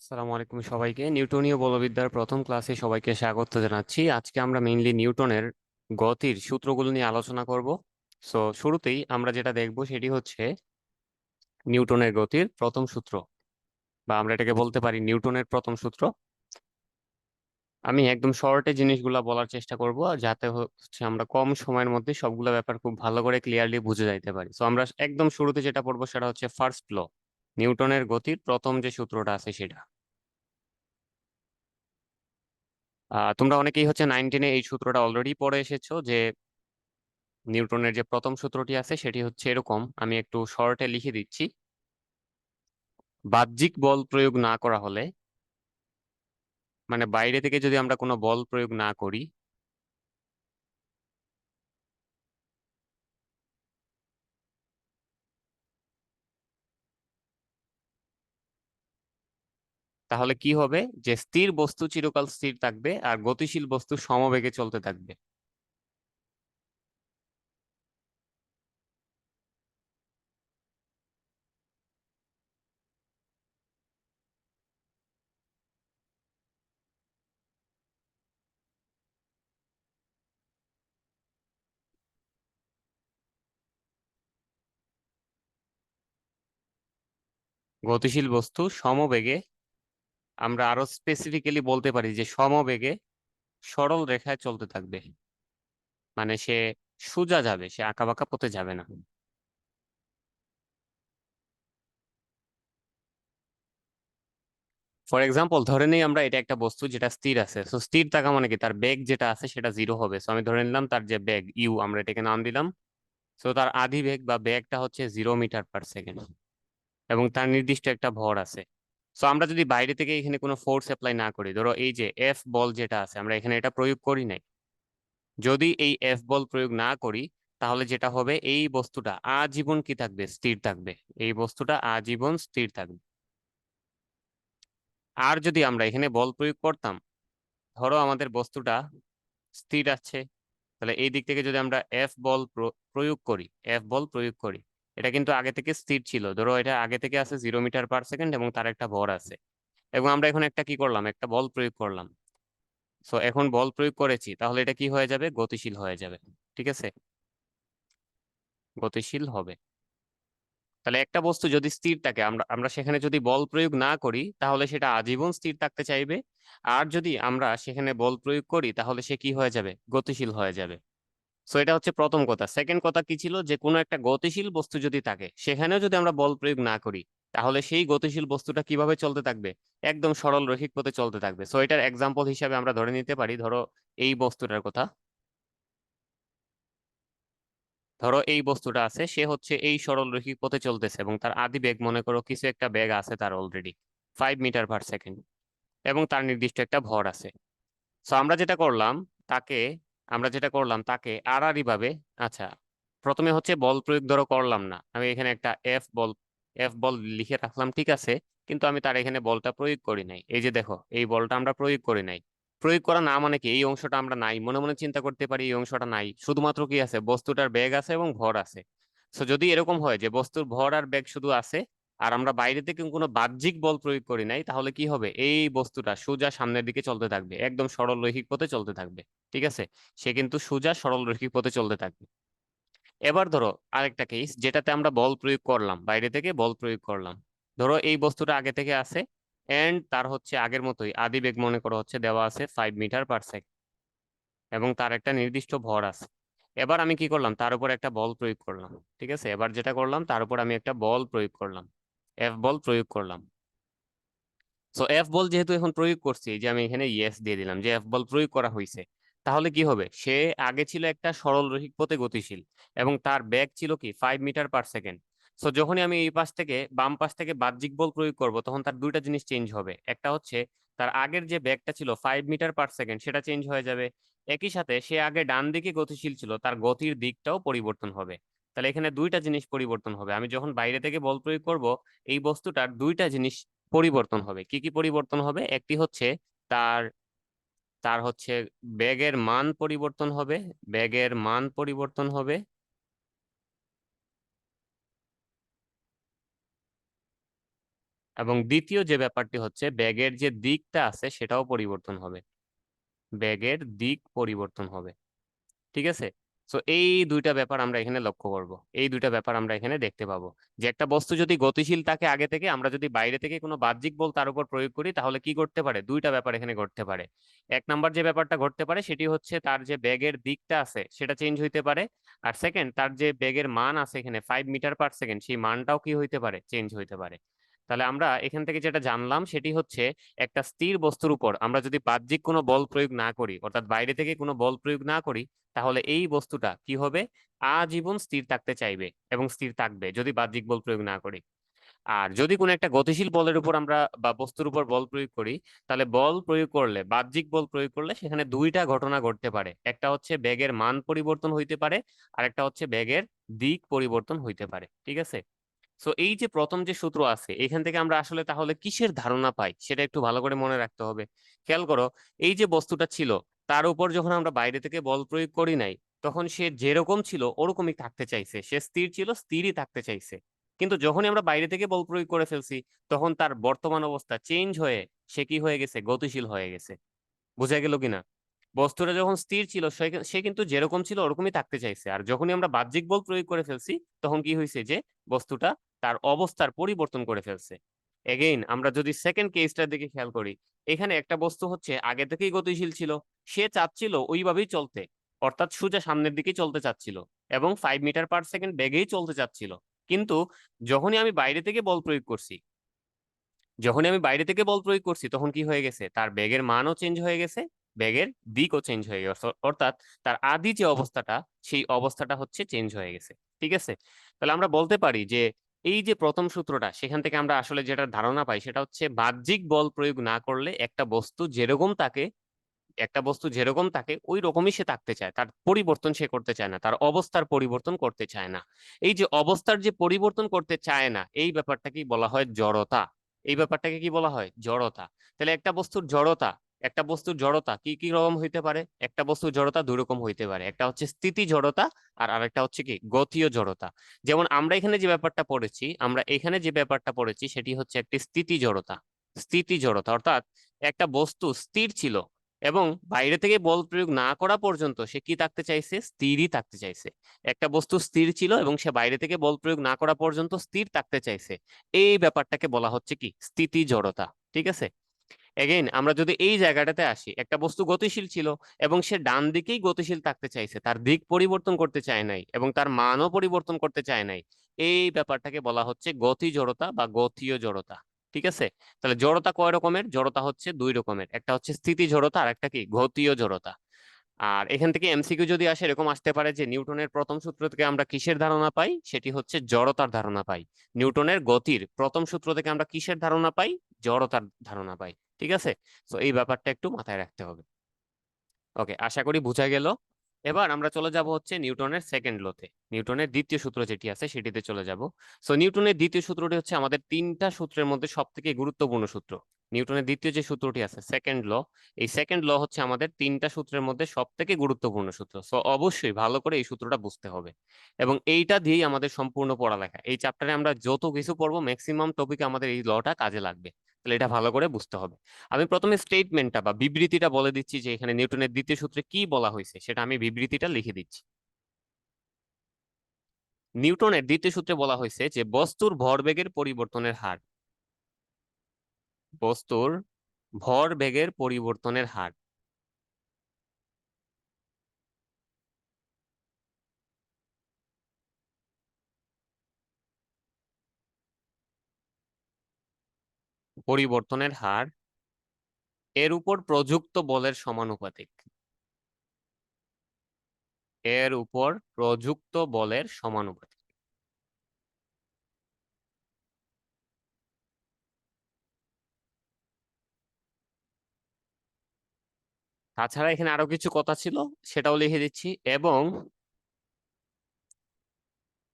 আসসালামু আলাইকুম সবাইকে। নিউটনীয় বলবিদ্যার প্রথম ক্লাসে সবাইকে স্বাগত জানাচ্ছি। আজকে আমরা মেইনলি নিউটনের গতির সূত্রগুলো নিয়ে আলোচনা করব। সো শুরুতেই আমরা যেটা দেখব সেটি হচ্ছে নিউটনের গতির প্রথম সূত্র, বা আমরা এটাকে বলতে পারি নিউটনের প্রথম সূত্র। আমি একদম শর্টে জিনিসগুলো বলার চেষ্টা করব, যাতে হচ্ছে আমরা কম সময়ের মধ্যে সবগুলো ব্যাপার খুব ভালো করে ক্লিয়ারলি বুঝে যাইতে পারি। সো আমরা একদম শুরুতে যেটা পড়বো সেটা হচ্ছে ফার্স্ট ল, নিউটনের গতির প্রথম যে সূত্রটা আছে সেটা। তোমরা অনেকেই হচ্ছে 19-এ এই সূত্রটা অলরেডি পড়ে এসেছো, যে নিউটনের যে প্রথম সূত্রটি আছে সেটি হচ্ছে এরকম। আমি একটু শর্টে লিখে দিচ্ছি। বাহ্যিক বল প্রয়োগ না করা হলে, মানে বাইরে থেকে যদি আমরা কোনো বল প্রয়োগ না করি, তাহলে কি হবে, যে স্থির বস্তু চিরকাল স্থির থাকবে আর গতিশীল বস্তু সমবেগে চলতে থাকবে। গতিশীল বস্তু সমবেগে, আমরা আরো স্পেসিফিক্যালি বলতে পারি যে সমবেগে সরল রেখায় চলতে থাকবে। মানে সে সোজা যাবে, সে আঁকাবাঁকা পথে যাবে না। ফর এক্সাম্পল ধরে নিই আমরা এটা একটা বস্তু যেটা স্থির আছে। তো স্থির থাকা মানে কি, তার বেগ যেটা আছে সেটা জিরো হবে। সো আমি ধরে নিলাম তার যে বেগ ইউ, আমরা এটাকে নাম দিলাম। সো তার আধি বেগ বা বেগটা হচ্ছে 0 মিটার পার সেকেন্ড, এবং তার নির্দিষ্ট একটা ভর আছে। সো আমরা যদি বাইরে থেকে এখানে কোনো ফোর্স অ্যাপ্লাই না করি, ধরো এই যে এফ বল যেটা আছে, আমরা এখানে এটা প্রয়োগ করি নাই। যদি এই এফ বল প্রয়োগ না করি, তাহলে যেটা হবে, এই বস্তুটা আজীবন কি থাকবে, স্থির থাকবে। এই বস্তুটা আজীবন স্থির থাকবে। আর যদি আমরা এখানে বল প্রয়োগ করতাম, ধরো আমাদের বস্তুটা স্থির আছে, তাহলে এই দিক থেকে যদি আমরা এফ বল প্রয়োগ করি, এফ বল প্রয়োগ করি, এটা কিন্তু আগে থেকে স্থির ছিল। ধরো এটা আগে থেকে আছে 0 মিটার পার সেকেন্ড এবং তার একটা ভর আছে। এবং আমরা এখন একটা কি করলাম, একটা বল প্রয়োগ করলাম। সো এখন বল প্রয়োগ করেছি, তাহলে এটা কি হয়ে যাবে, গতিশীল হয়ে যাবে। ঠিক আছে, গতিশীল হবে। তাহলে একটা বস্তু যদি স্থির থাকে, আমরা আমরা সেখানে যদি বল প্রয়োগ না করি, তাহলে সেটা আজীবন স্থির থাকতে চাইবে। আর যদি আমরা সেখানে বল প্রয়োগ করি, তাহলে সে কি হয়ে যাবে, গতিশীল হয়ে যাবে। সো এটা হচ্ছে প্রথম কথা। সেকেন্ড কথা কি ছিল, যে কোনো একটা গতিশীল বস্তু যদি থাকে, সেখানেও যদি আমরা বল প্রয়োগ না করি, তাহলে সেই গতিশীল বস্তুটা কিভাবে চলতে থাকবে, একদম সরল রৈখিক পথে চলতে থাকবে। সো এটার এক্সাম্পল হিসাবে আমরা ধরে নিতে পারি, ধরো এই বস্তুটার কথা। ধরো এই বস্তুটা আছে, সে হচ্ছে এই সরল রৈখিক পথে চলতেছে এবং তার আদি বেগ, মনে করো কিছু একটা বেগ আছে তার অলরেডি 5 মিটার পার সেকেন্ড, এবং তার নির্দিষ্ট একটা ভর আছে। সো আমরা যেটা করলাম তাকে আড়াআড়ি ভাবে, আচ্ছা, প্রথমে হচ্ছে বল প্রয়োগ ধরো করলাম না, আমি এখানে একটা এফ বল লিখে রাখলাম, ঠিক আছে। কিন্তু আমি তার এখানে বলটা প্রয়োগ করি নাই। এই যে দেখো, এই বলটা আমরা প্রয়োগ করি নাই। প্রয়োগ করা না মানে কি, এই অংশটা আমরা নাই, মনে মনে চিন্তা করতে পারি এই অংশটা নাই, শুধুমাত্র কি আছে, বস্তুটার বেগ আছে এবং ভর আছে। সো যদি এরকম হয় যে বস্তুর ভর আর বেগ শুধু আছে, আর আমরা বাইরে থেকে কোনো বাহ্যিক বল প্রয়োগ করি নাই, তাহলে কি হবে, এই বস্তুটা সোজা সামনের দিকে চলতে থাকবে, একদম সরল রৈখিক পথে চলতে থাকবে। ঠিক আছে, সে কিন্তু সোজা সরল রৈখিক পথে চলতে থাকবে। এবার ধরো আরেকটা কেস, যেটাতে আমরা বল প্রয়োগ করলাম, বাইরে থেকে বল প্রয়োগ করলাম। ধরো এই বস্তুটা আগে থেকে আছে, এন্ড তার হচ্ছে আগের মতোই আদি বেগ, মনে করো হচ্ছে দেওয়া আছে 5 মিটার পার সেকেন্ড, এবং তার একটা নির্দিষ্ট ভর আছে। এবার আমি কি করলাম, তার উপর একটা বল প্রয়োগ করলাম। ঠিক আছে, এবার যেটা করলাম, তার উপর আমি একটা বল প্রয়োগ করলাম, এফ বল প্রয়োগ করলাম। সো এফ বল যেহেতু এখন প্রয়োগ করছি, এই যে আমি এখানে ইয়েস দিয়ে দিলাম যে এফ বল প্রয়োগ করা হয়েছে, তাহলে কি হবে, সে আগে ছিল একটা সরল রৈখিক পথে গতিশীল, এবং তার বেগ ছিল কি 5 মিটার পার সেকেন্ড। সো যখনই আমি এই পাশ থেকে বাম পাশ থেকে বাহ্যিক বল প্রয়োগ করব, তখন তার দুইটা জিনিস চেঞ্জ হবে। একটা হচ্ছে তার আগের যে বেগটা ছিল 5 মিটার পার সেকেন্ড, সেটা চেঞ্জ হয়ে যাবে। একই সাথে সে আগে ডান দিকে গতিশীল ছিল, তার গতির দিকটাও পরিবর্তন হবে। তাহলে এখানে দুইটা জিনিস পরিবর্তন হবে। আমি যখন বাইরে থেকে বল প্রয়োগ করব, এই বস্তুটার দুইটা জিনিস পরিবর্তন হবে। কি কি পরিবর্তন হবে, একটি হচ্ছে তার তার হচ্ছে বেগের মান পরিবর্তন হবে, বেগের মান পরিবর্তন হবে। এবং দ্বিতীয় যে ব্যাপারটি হচ্ছে ব্যাগের যে দিকটা আছে সেটাও পরিবর্তন হবে। ব্যাগের দিক পরিবর্তন হবে। ঠিক আছে। তো এই দুইটা ব্যাপার আমরা এখানে লক্ষ্য করব, এই দুইটা ব্যাপার আমরা এখানে দেখতে পাবো যে একটা বস্তু যদি গতিশীল থাকে আগে থেকে, আমরা যদি বাইরে থেকে কোনো বাহ্যিক বল তার উপর প্রয়োগ করি তাহলে কি ঘটতে পারে, দুইটা ব্যাপার এখানে ঘটতে পারে। এক নাম্বার যে ব্যাপারটা ঘটতে পারে সেটি হচ্ছে তার যে ব্যাগের দিকটা আছে সেটা চেঞ্জ হইতে পারে। আর সেকেন্ড, তার যে ব্যাগের মান আছে এখানে 5 মিটার পার সেকেন্ড, সেই মানটাও কি হইতে পারে, চেঞ্জ হইতে পারে। তাহলে আমরা এখান থেকে যেটা জানলাম সেটি হচ্ছে একটা স্থির বস্তুর উপর আমরা যদি বাহ্যিক কোনো বল প্রয়োগ না করি, অর্থাৎ বাইরে থেকে কোনো বল প্রয়োগ না করি, তাহলে এই বস্তুটা কি হবে, আজীবন স্থির থাকতে চাইবে এবং স্থির থাকবে যদি বাহ্যিক বল প্রয়োগ না করি। আর যদি কোনো একটা গতিশীল বলের উপর আমরা বা বস্তুর উপর বল প্রয়োগ করি, তাহলে বল প্রয়োগ করলে, বাহ্যিক বল প্রয়োগ করলে সেখানে দুইটা ঘটনা ঘটতে পারে। একটা হচ্ছে বেগের মান পরিবর্তন হইতে পারে, আর একটা হচ্ছে বেগের দিক পরিবর্তন হইতে পারে। ঠিক আছে। সো এই যে প্রথম যে সূত্র আছে এখান থেকে আমরা আসলে তাহলে কিসের ধারণা পাই সেটা একটু ভালো করে মনে রাখতে হবে। খেয়াল করো, এই যে বস্তুটা ছিল তার উপর যখন আমরা বাইরে থেকে বল প্রয়োগ করি নাই, তখন সে যেরকম ছিল ওরকমই থাকতে চাইছে, সে স্থির ছিল, স্থিরই থাকতে চাইছে। কিন্তু যখনই আমরা বাইরে থেকে বল প্রয়োগ করে ফেলছি, তখন তার বর্তমান অবস্থা চেঞ্জ হয়ে সে কি হয়ে গেছে, গতিশীল হয়ে গেছে। বোঝা গেল কিনা? বস্তুটা যখন স্থির ছিল সে কিন্তু যেরকম ছিল ওরকমই থাকতে চাইছে, আর যখনই আমরা বাহ্যিক বল প্রয়োগ করে ফেলছি তখন কি হয়েছে, যে বস্তুটা তার অবস্থার পরিবর্তন করে ফেলছে। এগেইন আমরা যদি সেকেন্ড কেসটার দিকে খেয়াল করি, এখানে একটা বস্তু হচ্ছে আগে থেকেই গতিশীল ছিল, সে চাচ্ছিল ওইভাবেই চলতে, অর্থাৎ সোজা সামনের দিকেই চলতে চাচ্ছিল এবং 5 মিটার পার সেকেন্ড বেগেই চলতে চাচ্ছিল। কিন্তু যখনই আমি বাইরে থেকে বল প্রয়োগ করছি, তখন কি হয়ে গেছে, তার বেগের মানও চেঞ্জ হয়ে গেছে, বেগের দিকও চেঞ্জ হয়ে গেছে, অর্থাৎ তার আদি যে অবস্থাটা সেই অবস্থাটা হচ্ছে চেঞ্জ হয়ে গেছে। ঠিক আছে। তাহলে আমরা বলতে পারি যে এই যে প্রথম সূত্রটা, সেখান থেকে আমরা আসলে যেটা ধারণা পাই সেটা হচ্ছে বাহ্যিক বল প্রয়োগ না করলে একটা বস্তু যেরকম থাকে ওই রকমই সে থাকতে চায়, তার পরিবর্তন সে করতে চায় না, তার অবস্থার পরিবর্তন করতে চায় না। এই যে অবস্থার যে পরিবর্তন করতে চায় না, এই ব্যাপারটাকে বলা হয় জড়তা। এই ব্যাপারটাকে কি বলা হয়, জড়তা। তাহলে একটা বস্তুর জড়তা কি কি রকম হইতে পারে, একটা বস্তুর জড়তা দুই রকম হইতে পারে, একটা হচ্ছে স্থিতি জড়তা আর আরেকটা হচ্ছে কি গতীয় জড়তা। যেমন আমরা এখানে যে ব্যাপারটা পড়েছি সেটি হচ্ছে একটি স্থিতি জড়তা। স্থিতি জড়তা অর্থাৎ একটা বস্তু স্থির ছিল এবং বাইরে থেকে বল প্রয়োগ না করা পর্যন্ত সে কি থাকতে চাইছে, স্থিরই থাকতে চাইছে। একটা বস্তু স্থির ছিল এবং সে বাইরে থেকে বল প্রয়োগ না করা পর্যন্ত স্থির থাকতে চাইছে। এই ব্যাপারটাকে বলা হচ্ছে কি, স্থিতি জড়তা। ঠিক আছে। এগেইন আমরা যদি এই জায়গাটাতে আসি, একটা বস্তু গতিশীল ছিল এবং সে ডান দিকেই গতিশীল থাকতে চাইছে, তার দিক পরিবর্তন করতে চায় নাই এবং তার মানও পরিবর্তন করতে চায় নাই। এই ব্যাপারটাকে বলা হচ্ছে গতি জড়তা বা গতীয় জড়তা। ঠিক আছে। তাহলে জড়তা কয় রকমের, জড়তা হচ্ছে দুই রকমের, একটা হচ্ছে স্থিতি জড়তা আর একটা কি গতীয় জড়তা। আর এখান থেকে এমসিকিউ যদি আসে, এরকম আসতে পারে যে নিউটনের প্রথম সূত্র থেকে আমরা কিসের ধারণা পাই, সেটি হচ্ছে জড়তার ধারণা পাই। নিউটনের গতির প্রথম সূত্র থেকে আমরা কিসের ধারণা পাই, জড়তার ধারণা পাই। ঠিক আছে। তো এই ব্যাপারটা একটু মাথায় রাখতে হবে। ওকে, আশা করি বোঝা গেল। এবার আমরা চলে যাব হচ্ছে নিউটনের সেকেন্ড লতে, নিউটনের দ্বিতীয় সূত্র যেটি আছে সেটিতে চলে যাব। সো নিউটনের দ্বিতীয় সূত্রটি হচ্ছে আমাদের তিনটা সূত্রের মধ্যে সব থেকে গুরুত্বপূর্ণ সূত্র। নিউটনের দ্বিতীয় যে সূত্রটি আছে সেকেন্ড ল, এই সেকেন্ড ল হচ্ছে আমাদের তিনটা সূত্রের মধ্যে সব থেকে গুরুত্বপূর্ণ সূত্র। সো অবশ্যই ভালো করে এই সূত্রটা বুঝতে হবে এবং এইটা দিয়েই আমাদের সম্পূর্ণ পড়ালেখা। এই চ্যাপ্টারে আমরা যত কিছু পড়বো ম্যাক্সিমাম টপিকে আমাদের এই লটা কাজে লাগবে। তাহলে এটা ভালো করে বুঝতে হবে। আমি প্রথমে স্টেটমেন্টটা বা বিবৃতিটা বলে দিচ্ছি যে এখানে নিউটনের দ্বিতীয় সূত্রে কি বলা হয়েছে, সেটা আমি বিবৃতিটা লিখে দিচ্ছি। নিউটনের দ্বিতীয় সূত্রে বলা হয়েছে যে বস্তুর ভরবেগের পরিবর্তনের হার। পরিবর্তনের হার এর উপর প্রযুক্ত বলের সমানুপাতিক। এর উপর প্রযুক্ত বলের সমানুপাতিক। তাছাড়া এখানে আরো কিছু কথা ছিল, সেটাও লিখে দিচ্ছি। এবং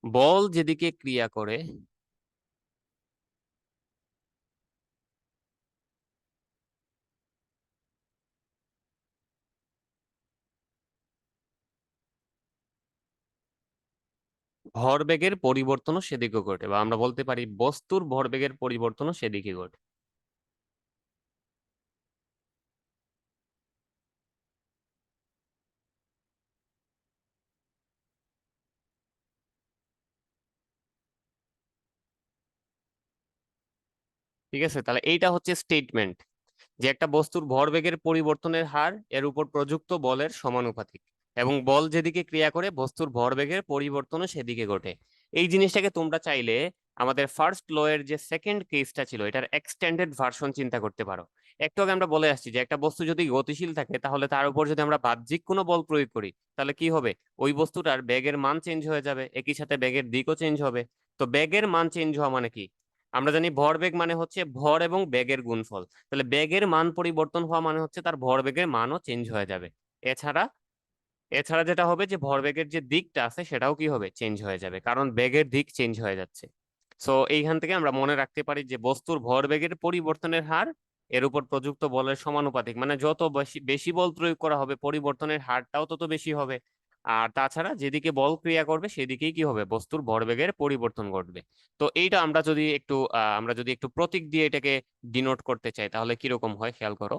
বল যেদিকে ক্রিয়া করে, ভরবেগের পরিবর্তনও সেদিকে ঘটে, বা আমরা বলতে পারি বস্তুর ভরবেগের পরিবর্তনও সেদিকে ঘটে। ঠিক আছে, তাহলে এইটা হচ্ছে স্টেটমেন্ট যে একটা বস্তুর ভরবেগের পরিবর্তনের হার এর উপর প্রযুক্ত বলের সমানুপাতিক, এবং বল যেদিকে ক্রিয়া করে বস্তুর ভরবেগের পরিবর্তনও সেদিকে ঘটে। এই জিনিসটাকে তোমরা চাইলে আমাদের ফার্স্ট ল এর যে সেকেন্ড কেসটা ছিল এটার এক্সটেন্ডেড ভার্সন চিন্তা করতে পারো। একটু আগে আমরা বলে আসছি যে একটা বস্তু যদি গতিশীল থাকে তাহলে তার উপর যদি আমরা বাহ্যিক কোনো বল প্রয়োগ করি তাহলে কি হবে, ওই বস্তুটার বেগের মান চেঞ্জ হয়ে যাবে, একই সাথে বেগের দিকও চেঞ্জ হবে। তো বেগের মান চেঞ্জ হওয়া মানে কি, আমরা জানি ভরবেগ মানে হচ্ছে ভর এবং বেগের গুণফল। তাহলে বেগের মান পরিবর্তন হওয়া মানে হচ্ছে তার ভরবেগের মানও চেঞ্জ হয়ে যাবে। এছাড়া এছাড়া যেটা হবে যে ভরবেগের যে দিকটা আছে সেটাও কি হবে, চেঞ্জ হয়ে যাবে, কারণ বেগের দিক চেঞ্জ হয়ে যাচ্ছে। সো এইখান থেকে আমরা মনে রাখতে পারি যে বস্তুর ভরবেগের পরিবর্তনের হার এর উপর প্রযুক্ত বলের সমানুপাতিক, মানে যত বেশি বেশি বল প্রয়োগ করা হবে পরিবর্তনের হারটাও তত বেশি হবে। আর তাছাড়া যেদিকে বল ক্রিয়া করবে সেদিকেই কি হবে, বস্তুর ভরবেগের পরিবর্তন ঘটবে। তো এইটা আমরা যদি একটু প্রতীক দিয়ে এটাকে ডিনোট করতে চাই তাহলে কিরকম হয় খেয়াল করো।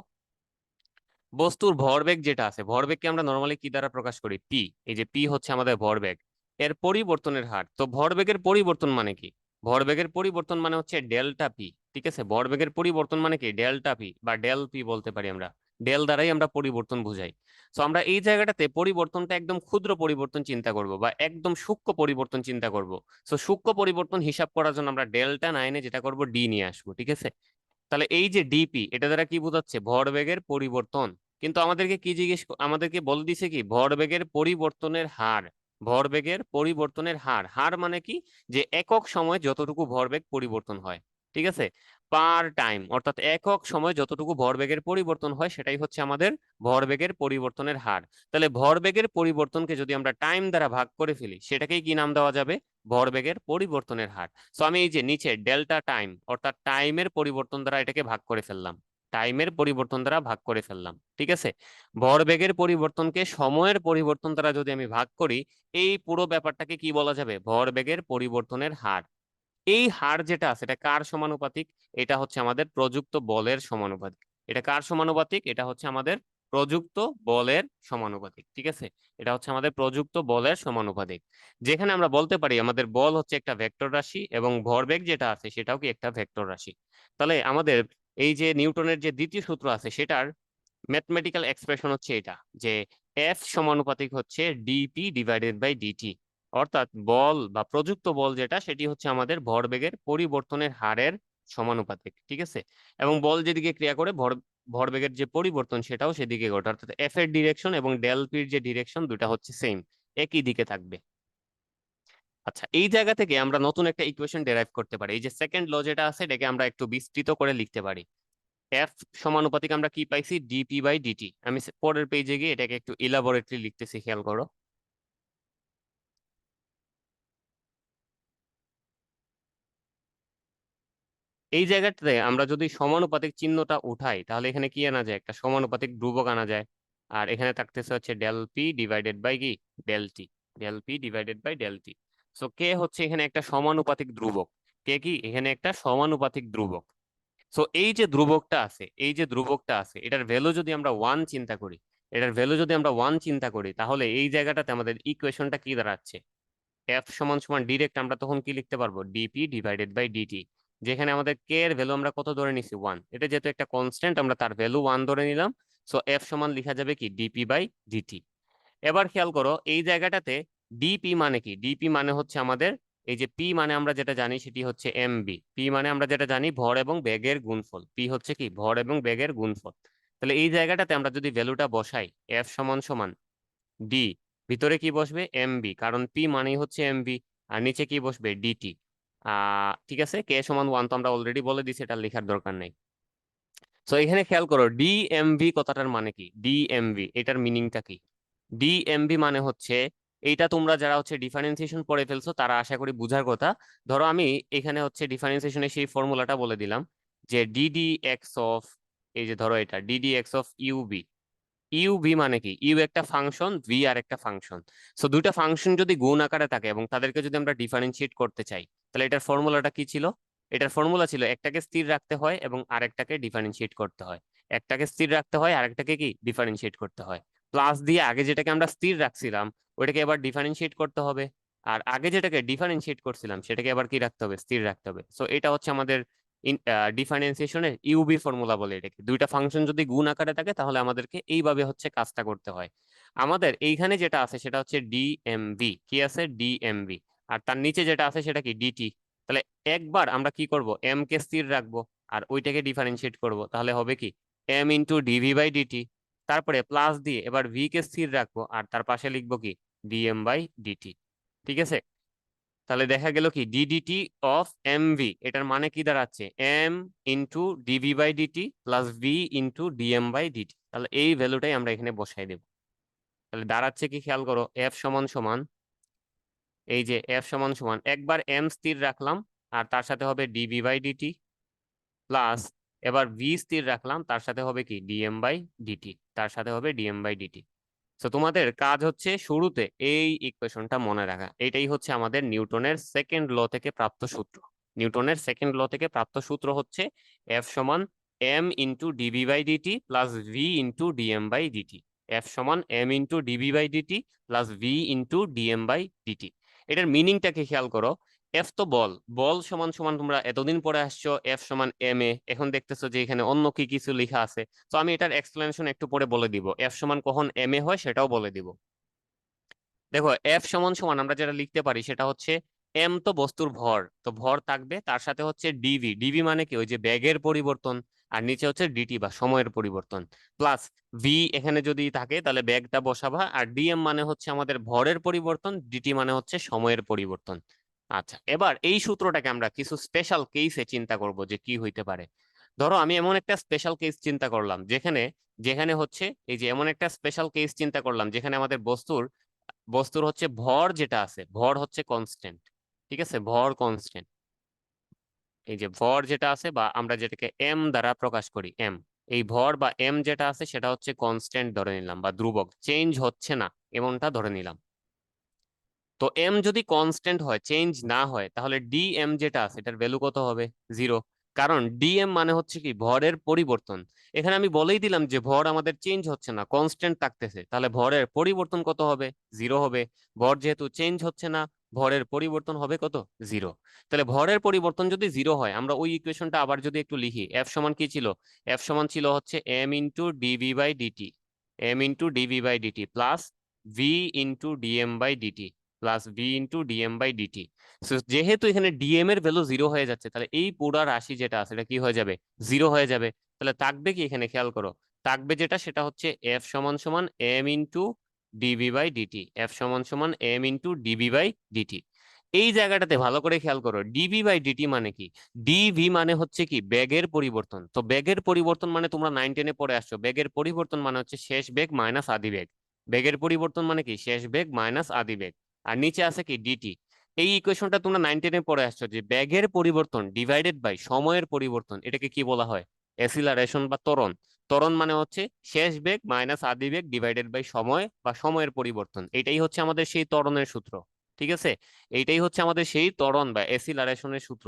বস্তুর ভরবেগ যেটা আছে, ভরবেগকে আমরা নর্মালি কি দ্বারা প্রকাশ করি, পি। এই যে পি হচ্ছে আমাদের ভরবেগ, এর পরিবর্তনের হার। তো ভরবেগের পরিবর্তন মানে কি, ভরবেগের পরিবর্তন মানে হচ্ছে ডেল্টা পি। ঠিক আছে, ভরবেগের পরিবর্তন মানে কি ডেল্টা পি বা ডেল পি বলতে পারি আমরা। ডেল দ্বারাই আমরা পরিবর্তন বুঝাই। তো আমরা এই জায়গাটাতে পরিবর্তনটা একদম ক্ষুদ্র পরিবর্তন চিন্তা করব বা একদম সূক্ষ্ম পরিবর্তন চিন্তা করব। তো সূক্ষ্ম পরিবর্তন হিসাব করার জন্য আমরা ডেল্টা নাইনে যেটা করব ডি নিয়ে আসবো। ঠিক আছে, তাহলে এই যে ডিপি এটা দ্বারা কি বোঝাচ্ছে, ভরবেগের পরিবর্তন। কিন্তু আমাদেরকে বলে দিছে কি ভরবেগের পরিবর্তনের হার। ভরবেগের পরিবর্তনের হার, হার মানে কি, যে একক সময় যতটুকু ভরবেগ পরিবর্তন হয়। ঠিক আছে, পার টাইম, অর্থাৎ একক সময় যতটুকু ভরবেগের পরিবর্তন হয় সেটাই হচ্ছে আমাদের ভরবেগের পরিবর্তনের হার। তাহলে ভরবেগের পরিবর্তনকে যদি আমরা টাইম দ্বারা ভাগ করে ফেলি সেটাকেই কি নাম দেওয়া যাবে, ভরবেগের পরিবর্তনের হার। সো আমি এই যে নিচে ডেল্টা টাইম অর্থাৎ টাইমের পরিবর্তন দ্বারা এটাকে ভাগ করে ফেললাম, টাইমের পরিবর্তন দ্বারা ভাগ করে ফেললাম। ঠিক আছে, ভরবেগের পরিবর্তনকে সময়ের পরিবর্তন দ্বারা যদি আমি ভাগ করি, এই পুরো ব্যাপারটাকে কি বলা যাবে, ভরবেগের পরিবর্তনের হার। এই হার যেটা আছে এটা কার সমানুপাতিক, এটা হচ্ছে আমাদের প্রযুক্ত বলের সমানুপাতিক। এটা কার সমানুপাতিক, এটা হচ্ছে আমাদের প্রযুক্ত বলের সমানুপাতিক। ঠিক আছে, এটা হচ্ছে আমাদের প্রযুক্ত বলের সমানুপাতিক, যেখানে আমরা বলতে পারি আমাদের বল হচ্ছে একটা ভেক্টর রাশি এবং ভরবেগ যেটা আছে সেটাও কি একটা ভেক্টর রাশি। তাহলে আমাদের এই যে নিউটনের যে দ্বিতীয় সূত্র আছে সেটার ম্যাথমেটিক্যাল এক্সপ্রেশন হচ্ছে এটা, যে এফ সমানুপাতিক হচ্ছে ডিপি ডিভাইডেড বাই ডিটি। অর্থাৎ বল বা প্রযুক্ত বল যেটা সেটি হচ্ছে আমাদের ভরবেগের পরিবর্তনের হারের সমানুপাতিক। ঠিক আছে, এবং বল যেদিকে ক্রিয়া করে ভরবেগের যে পরিবর্তন সেটাও সেদিকে ঘটে, অর্থাৎ এফ এর ডিরেকশন এবং ডেল পির যে ডিরেকশন দুটা হচ্ছে সেম, একই দিকে থাকবে। আচ্ছা, এই জায়গা থেকে আমরা নতুন একটা ইকুয়েশন ডেরাইভ করতে পারি। এই যে সেকেন্ড ল যেটা আছে এটাকে আমরা একটু বিস্তৃত করে লিখতে পারি। এফ সমানুপাতিক আমরা কি পাইছি, ডিপি বাই ডিটি। আমি পরের পেজে গিয়ে এটাকে একটু ইলাবোরেটলি লিখতেছি, খেয়াল করো। এই জায়গাটাতে আমরা যদি সমানুপাতিক চিহ্নটা উঠাই তাহলে এখানে কি আনা যায়, একটা সমানুপাতিক ধ্রুবক আনা যায়। আর এখানে থাকতেছে হচ্ছে ডেল পি ডিভাইডেড বাই কি, del T. Del P divided by del T. So K হচ্ছে এখানে একটা সমানুপাতিক ধ্রুবক, কে কি এখানে একটা সমানুপাতিক ধ্রুবক। সো এই যে ধ্রুবকটা আছে, এই যে ধ্রুবকটা আছে এটার ভ্যালু যদি আমরা ওয়ান চিন্তা করি, এটার ভ্যালু যদি আমরা ওয়ান চিন্তা করি তাহলে এই জায়গাটাতে আমাদের ইকুয়েশনটা কি দাঁড়াচ্ছে, এফ সমান সমান ডিরেক্ট আমরা তখন কি লিখতে পারবো, ডিপি ডিভাইডেড বাই ডিটি। যেখানে আমাদের কে এর ভ্যালু আমরা কত ধরে নিছি, ওয়ান। এটা যেহেতু একটা কনস্ট্যান্ট আমরা তার ভ্যালু ওয়ান ধরে নিলাম। সো এফ সমান লিখা যাবে কি ডিপি বাই ডিটি। এবার খেয়াল করো এই জায়গাটাতে ডিপি মানে কি, ডিপি মানে হচ্ছে আমাদের এই যে পি মানে আমরা যেটা জানি সেটি হচ্ছে এমবি। পি মানে আমরা যেটা জানি ভর এবং বেগের গুণফল, পি হচ্ছে কি ভর এবং বেগের গুণফল। তাহলে এই জায়গাটাতে আমরা যদি ভ্যালুটা বসাই, এফ সমান সমান ডি, ভিতরে কি বসবে এমবি, কারণ পি মানেই হচ্ছে এমবি। আর নিচে কি বসবে ডিটি। ঠিক আছে, কে সমান ওয়ান তো আমরা অলরেডি বলে দিছি, এটা লেখার দরকার নেই। তো এখানে খেয়াল করো ডিএমভি কথাটার মানে কি, ডিএমভি এটার মিনিংটা কি। ডিএমভি মানে হচ্ছে, এইটা তোমরা যারা হচ্ছে ডিফারেন্সিয়েশন পড়ে ফেলছো তারা আশা করি বুঝার কথা। ধরো আমি এখানে হচ্ছে ডিফারেন্সিয়েশনের সেই ফর্মুলাটা বলে দিলাম যে ডিডি এক্স অফ, এই যে ধরো এটা DD X of UB U V মানে কি? ইউ একটা ফাংশন, ভি আর একটা ফাংশন। সো দুইটা ফাংশন যদি গুণ আকারে থাকে এবং তাদেরকে যদি আমরা ডিফারেন্সিয়েট করতে চাই, তাহলে এটার ফর্মুলাটা কি ছিল? এটার ফর্মুলা ছিল একটাকে স্থির রাখতে হয় এবং আরেকটাকে ডিফারেন্সিয়েট করতে হয়। একটাকে স্থির রাখতে হয়, আরেকটাকে কি ডিফারেন্সিয়েট করতে হয়। প্লাস দিয়ে আগে যেটাকে আমরা স্থির রাখছিলাম ওইটাকে এবার ডিফারেন্সিয়েট করতে হবে, আর আগে যেটাকে ডিফারেন্সিয়েট করছিলাম সেটাকে এবার কি রাখতে হবে? স্থির রাখতে হবে। সো এটা হচ্ছে আমাদের ডিফারেন্সিয়েশনের ইউবি ফর্মুলা বলে এটাকে। দুইটা ফাংশন যদি গুণ আকারে থাকে তাহলে আমাদেরকে এইভাবে হচ্ছে কাজটা করতে হয়। আমাদের এইখানে যেটা আছে সেটা হচ্ছে ডিএমভি, কি আছে? ডিএমভি। আর তার নিচে যেটা আছে সেটা কি? ডিটি। তাহলে একবার আমরা কি করব? এম কে স্থির রাখবো আর ওইটাকে ডিফারেন্সিয়েট করব, তাহলে হবে কি? M into DV by DT. তারপরে প্লাস দিয়ে এবার ভি কে স্থির রাখবো আর তার পাশে লিখবো কি? DM by DT. ঠিক আছে? তাহলে দেখা গেল কি ডিডিটি অফ এম ভি, এটার মানে কি দাঁড়াচ্ছে? M into DV by DT plus V into DM by DT. তাহলে এই ভ্যালুটাই আমরা এখানে বসাই দেব। তাহলে দাঁড়াচ্ছে কি? খেয়াল করো, এফ সমান সমান, এই যে এফ সমান সমান একবার এম স্থির রাখলাম আর তার সাথে হবে ডিভি বাই ডিটি প্লাস এবার ভি স্থির রাখলাম তার সাথে হবে কি? ডিএম বাই ডিটি, তার সাথে হবে ডিএম বাই ডিটি। তো তোমাদের কাজ হচ্ছে শুরুতে এই ইকুয়েশনটা মনে রাখা। এটাই হচ্ছে আমাদের নিউটনের সেকেন্ড ল থেকে প্রাপ্ত সূত্র। নিউটনের সেকেন্ড ল থেকে প্রাপ্ত সূত্র হচ্ছে এফ সমান M into DB by DT plus V into DM by DT. F সমান M into DB by DT plus V into DM by dt. এটার মিনিংটাকে খেয়াল করো। এফ তো বল, বল সমান সমান তোমরা এতদিন পরে আসছো এফ সমান এম এ, এখন দেখতেছো যে এখানে অন্য কি কিছু লেখা আছে। তো আমি এটার এক্সপ্লেনেশন একটু পরে বলে দিব, এফ সমান কখন এম এ হয় সেটাও বলে দিব। দেখো এফ সমান সমান আমরা যেটা লিখতে পারি সেটা হচ্ছে এম তো বস্তুর ভর, তো ভর থাকবে, তার সাথে হচ্ছে ডিভি, ডিভি মানে কি? ওই যে ব্যাগের পরিবর্তন, আর নিচে হচ্ছে ডিটি বা সময়ের পরিবর্তন, প্লাস ভি এখানে যদি থাকে তাহলে ব্যাগটা বসাবা, আর ডিএম মানে হচ্ছে আমাদের ভরের পরিবর্তন, ডিটি মানে হচ্ছে সময়ের পরিবর্তন। আচ্ছা, এবার এই সূত্রটাকে আমরা কিছু স্পেশাল কেসে চিন্তা করব যে কি হইতে পারে। ধরো আমি এমন একটা স্পেশাল কেস চিন্তা করলাম যেখানে, যেখানে হচ্ছে এই যে এমন একটা স্পেশাল কেস চিন্তা করলাম যেখানে আমাদের বস্তুর বস্তুর হচ্ছে ভর যেটা আছে, ভর হচ্ছে কনস্ট্যান্ট। ঠিক আছে? ভর কনস্ট্যান্ট। এই যে ভর যেটা আছে বা আমরা যেটাকে এম দ্বারা প্রকাশ করি, এম, এই ভর বা এম যেটা আছে সেটা হচ্ছে কনস্ট্যান্ট ধরে নিলাম বা ধ্রুবক, চেঞ্জ হচ্ছে না এমনটা ধরে নিলাম। তো এম যদি কনস্ট্যান্ট হয়, চেঞ্জ না হয়, তাহলে ডিএম যেটা আছে এটার ভ্যালু কত হবে? জিরো। কারণ ডিএম মানে হচ্ছে কি? ভরের পরিবর্তন। এখানে আমি বলেই দিলাম যে ভর আমাদের চেঞ্জ হচ্ছে না, কনস্ট্যান্ট থাকতেছে, তাহলে ভরের পরিবর্তন কত হবে? জিরো হবে। ভর যেহেতু চেঞ্জ হচ্ছে না, ভরের পরিবর্তন হবে কত? জিরো। তাহলে ভরের পরিবর্তন যদি জিরো হয়, আমরা ওই ইকুয়েশনটা আবার যদি একটু লিখি, এফ সমান কি ছিল? এফ সমান ছিল হচ্ছে M into DV by DT, M into DV by DT plus V into DM by DT plus V into DM by DT. যেহেতু এখানে ডিএম এর ভ্যালু জিরো হয়ে যাচ্ছে, তাহলে এই পুরা রাশি যেটা আছে এটা কি হয়ে যাবে? জিরো হয়ে যাবে। তাহলে থাকবে কি এখানে? খেয়াল করো, থাকবে যেটা সেটা হচ্ছে এফ সমান সমান M into DB by DT, F সমান সমান M into DB by DT. এই জায়গাটাতে ভালো করে খেয়াল করো, ডিবি বাই ডিটি মানে কি? ডিভি মানে হচ্ছে কি? বেগের পরিবর্তন। তো বেগের পরিবর্তন মানে তোমরা 9-10-এ পড়ে আসছো, বেগের পরিবর্তন মানে হচ্ছে শেষ বেগ মাইনাস আদি বেগ। বেগের পরিবর্তন মানে কি? শেষ বেগ মাইনাস আদি বেগ। আর নিচে আছে কি? ডিটি। এই ইকুয়েশনটা তোমরা 9-10-এ পড়ে আসছো যে বেগের পরিবর্তন ডিভাইডেড বাই সময়ের পরিবর্তন, এটাকে কি বলা হয়? অ্যাসিলারেশন বা ত্বরণ। ত্বরণ মানে হচ্ছে শেষ বেগ মাইনাস আদি বেগ ডিভাইডেড বাই সময় বা সময়ের পরিবর্তন। এটাই হচ্ছে আমাদের সেই ত্বরণের সূত্র। ঠিক আছে? এইটাই হচ্ছে আমাদের সেই ত্বরণ বা অ্যাসিলারেশনের সূত্র।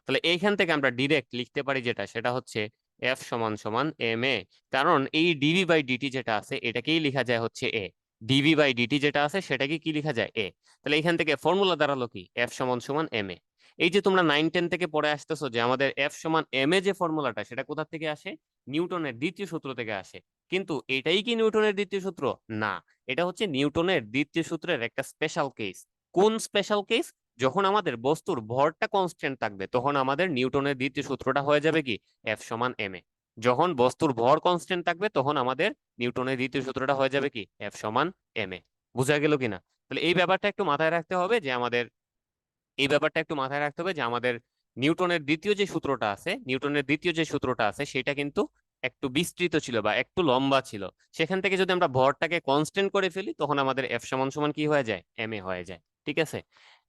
তাহলে এইখান থেকে আমরা ডিরেক্ট লিখতে পারি যেটা সেটা হচ্ছে এফ সমান সমান এম এ। কারণ এই ডিভি বাই ডিটি যেটা আছে এটাকেই লেখা যায় হচ্ছে এ, ডিভি বাই ডিটি যেটা আছে সেটাকে কি লেখা যায়? এ। তাহলে এখান থেকে ফর্মুলা দাঁড়ালো কি? এফ সমান সমান এম এ। এই যে তোমরা 9-10 থেকে পড়ে আসতেছো যে আমাদের এফ সমান এম এ যে ফর্মুলাটা সেটা কোথা থেকে আসে? নিউটনের দ্বিতীয় সূত্র থেকে আসে। কিন্তু এটাই কি নিউটনের দ্বিতীয় সূত্র? না, এটা হচ্ছে নিউটনের দ্বিতীয় সূত্রের একটা স্পেশাল কেস। কোন স্পেশাল কেস? যখন আমাদের বস্তুর ভরটা কনস্ট্যান্ট থাকবে তখন আমাদের নিউটনের দ্বিতীয় সূত্রটা হয়ে যাবে কি? এফ সমান এম এ। যখন বস্তুর ভর কনস্ট্যান্ট থাকবে তখন আমাদের নিউটনের দ্বিতীয় সূত্রটা হয়ে যাবে কি? এফ সমান এম এ। বুঝা গেল কিনা? তাহলে এই ব্যাপারটা একটু মাথায় রাখতে হবে যে আমাদের, এই ব্যাপারটা একটু মাথায় রাখতে হবে যে আমাদের নিউটনের দ্বিতীয় যে সূত্রটা আছে, নিউটনের দ্বিতীয় যে সূত্রটা আছে সেটা কিন্তু একটু বিস্তৃত ছিল বা একটু লম্বা ছিল। সেখান থেকে যদি আমরা ভরটাকে কনস্ট্যান্ট করে ফেলি তখন আমাদের এফ সমান সমান কি হয়ে যায়? এম এ হয়ে যায়। ঠিক আছে?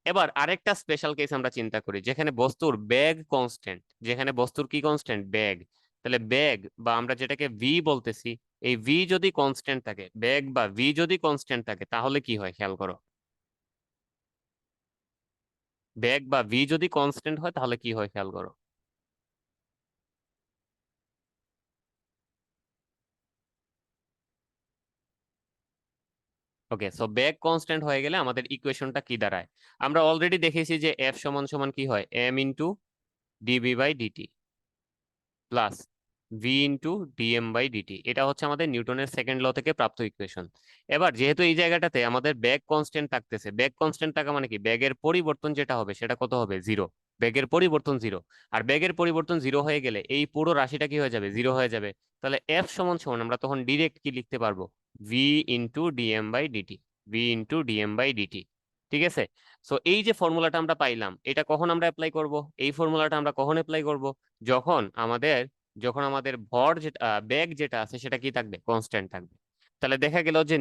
এবার আরেকটা স্পেশাল কেস আমরা চিন্তা করি যেখানে বস্তুর বেগ কনস্ট্যান্ট, যেখানে বস্তুর কি কনস্ট্যান্ট? বেগ। তাহলে বেগ বা আমরা যেটাকে ভি বলতেছি, এই ভি যদি কনস্ট্যান্ট থাকে, বেগ বা ভি যদি কনস্ট্যান্ট থাকে, তাহলে কি হয় খেয়াল করো। বেগ বা ভি যদি কনস্ট্যান্ট হয় তাহলে কি হয় খেয়াল করো। ওকে, সো বেগ কনস্ট্যান্ট হয়ে গেলে আমাদের ইকুয়েশনটা কি দাঁড়ায়? আমরা অলরেডি দেখেছি যে এফ সমান সমান কি হয়, M into DB by DT plus V into DM by DT. এটা হচ্ছে আমাদের নিউটনের সেকেন্ড ল থেকে প্রাপ্ত ইকুয়েশন। এবার যেহেতু এই জায়গাটাতে আমাদের বেগ কনস্ট্যান্ট থাকতেছে, বেগ কনস্ট্যান্ট থাকা মানে কি, বেগের পরিবর্তন যেটা হবে সেটা কত হবে, জিরো। বেগের পরিবর্তন জিরো। আর বেগের পরিবর্তন জিরো হয়ে গেলে এই পুরো রাশিটা কি হয়ে যাবে, জিরো হয়ে যাবে। তাহলে এফ সমান সমান আমরা তখন ডিরেক্ট কি লিখতে পারবো, V into DM by DT. V into DM by DT. ঠিক আছে। সো এই যে ফর্মুলাটা আমরা পাইলাম, এটা কখন আমরা অ্যাপ্লাই করব? এই ফর্মুলাটা আমরা কখন অ্যাপ্লাই করব? যখন আমাদের যখন আমাদের ভর যেটা বেগ যেটা আছে সেটা কি থাকবে, কনস্ট্যান্ট থাকবে। তাহলে দেখা গেল যে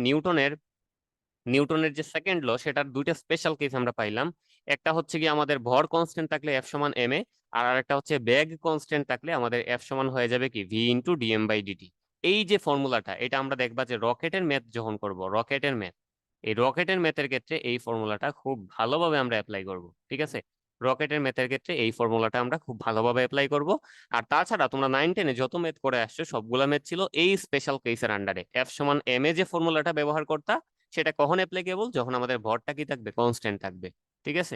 নিউটনের যে সেকেন্ড ল সেটার দুইটা স্পেশাল কেস আমরা পাইলাম। একটা হচ্ছে কি আমাদের ভর কনস্ট্যান্ট থাকলে এফ সমান এম এ, আর আরেকটা হচ্ছে বেগ কনস্ট্যান্ট থাকলে আমাদের এফ সমান হয়ে যাবে কি, V into DM by DT. এই যে ফর্মুলাটা, এটা আমরা দেখবা যে রকেটের ম্যাথ যখন করব, রকেটের ম্যাথ, এই রকেটের ম্যাথের ক্ষেত্রে এই ফর্মুলাটা খুব ভালোভাবে আমরা অ্যাপ্লাই করব। ঠিক আছে। রকেটের ম্যাথের ক্ষেত্রে এই ফর্মুলাটা আমরা খুব ভালোভাবে অ্যাপ্লাই করব। আর তাছাড়া তোমরা 9-10-এ যত ম্যাথ করে আসছো সবগুলা ম্যাথ ছিল এই স্পেশাল কেসের আন্ডারে। এফ সমান এম এ যে ফর্মুলাটা ব্যবহার করতা, সেটা কখন অ্যাপ্লিকেবল, যখন আমাদের ভরটা কি থাকবে, কনস্ট্যান্ট থাকবে। ঠিক আছে।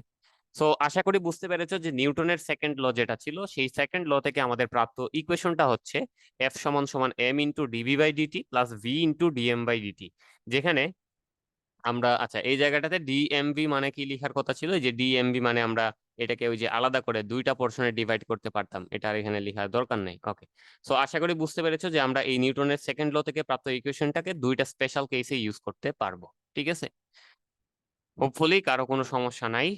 সো আশা করি বুঝতে পেরেছো যে নিউটনের সেকেন্ড ল যেটা ছিল, সেই সেকেন্ড ল থেকে আমাদের প্রাপ্ত ইকুয়েশনটা হচ্ছে এফ সমান সমান M into DB by DT plus V into DM by DT. যেখানে আমরা, আচ্ছা, এই জায়গাটাতে ডিএমভি মানে কি লিখার কথা ছিল, এই যে ডিএমভি মানে আমরা এটাকে ওই যে আলাদা করে দুইটা পোর্শনে ডিভাইড করতে পারতাম, এটা আর এখানে লেখার দরকার নেই। ওকে। সো আশা করি বুঝতে পেরেছো যে আমরা এই নিউটনের সেকেন্ড ল থেকে প্রাপ্ত ইকুয়েশনটাকে দুইটা স্পেশাল কেসে ইউজ করতে পারবো। ঠিক আছে। হোপফুলি কারো কোনো সমস্যা নাই।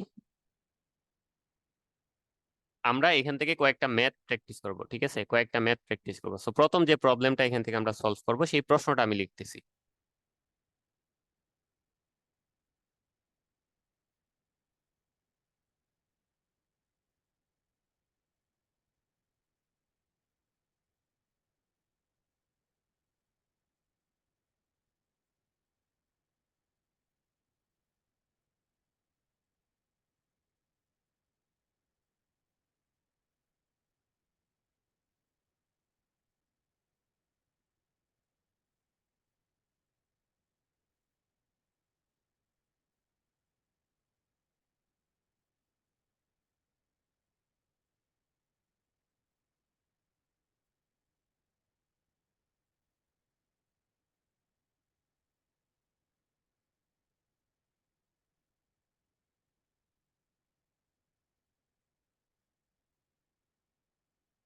আমরা এখান থেকে কয়েকটা ম্যাথ প্র্যাকটিস করব। ঠিক আছে, কয়েকটা ম্যাথ প্র্যাকটিস করবো। সো প্রথম যে প্রবলেমটা এখান থেকে আমরা সলভ করব, সেই প্রশ্নটা আমি লিখতেছি।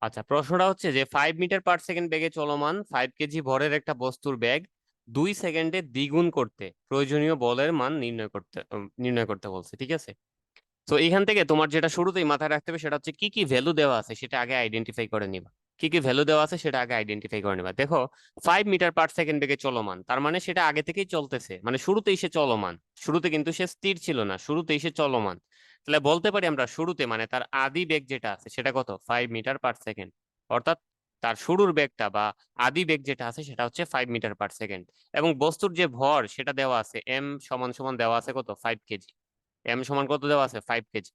আচ্ছা, প্রশ্নটা হচ্ছে যে 5 মিটার পার সেকেন্ড বেগে চলমান 5 কেজি ভরের একটা বস্তুর বেগ 2 সেকেন্ডে দ্বিগুণ করতে প্রয়োজনীয় বলের মান নির্ণয় করতে বলছে। ঠিক আছে। তো এখান থেকে তোমার যেটা শুরুতেই মাথায় রাখতে হবে সেটা হচ্ছে কি কি ভ্যালু দেওয়া আছে সেটা আগে আইডেন্টিফাই করে নিবা। কি কি ভ্যালু দেওয়া আছে সেটা আগে আইডেন্টিফাই করে নিবা। দেখো, 5 মিটার পার সেকেন্ড বেগে চলমান, তার মানে সেটা আগে থেকেই চলতেছে, মানে শুরুতেই সে চলমান। শুরুতে কিন্তু সে স্থির ছিল না, শুরুতেই সে চলমান। তাহলে বলতে পারি আমরা শুরুতে, মানে তার আদি বেগ যেটা আছে সেটা কত, 5 মিটার পার সেকেন্ড। অর্থাৎ তার শুরুর বেগটা বা আদি বেগ যেটা আছে সেটা হচ্ছে 5 মিটার পার সেকেন্ড। এবং বস্তুর যে ভর সেটা দেওয়া আছে, এম সমান সমান দেওয়া আছে কত, 5 কেজি। এম সমান কত দেওয়া আছে, 5 কেজি।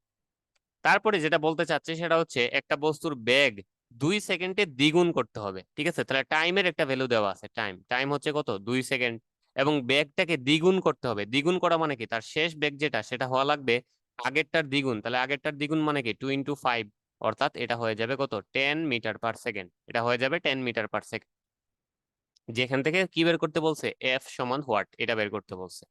তারপরে যেটা বলতে চাচ্ছে সেটা হচ্ছে একটা বস্তুর বেগ 2 সেকেন্ডে দ্বিগুণ করতে হবে। ঠিক আছে। তাহলে টাইমের একটা ভ্যালু দেওয়া আছে, টাইম টাইম হচ্ছে কত, 2 সেকেন্ড। এবং বেগটাকে দ্বিগুণ করতে হবে। দ্বিগুণ করা মানে কি, তার শেষ বেগ যেটা সেটা হওয়া লাগবে আগেরটার দ্বিগুণ। তাহলে আগেরটার দ্বিগুণ মানে কি, 2 × 5। অর্থাৎ এটা হয়ে যাবে কত, 10 মিটার পার সেকেন্ড। এটা হয়ে যাবে 10 মিটার পার সেকেন্ড। যেখান থেকে কি বের করতে বলছে, এফ সমান হোয়াট, এটা বের করতে বলছে।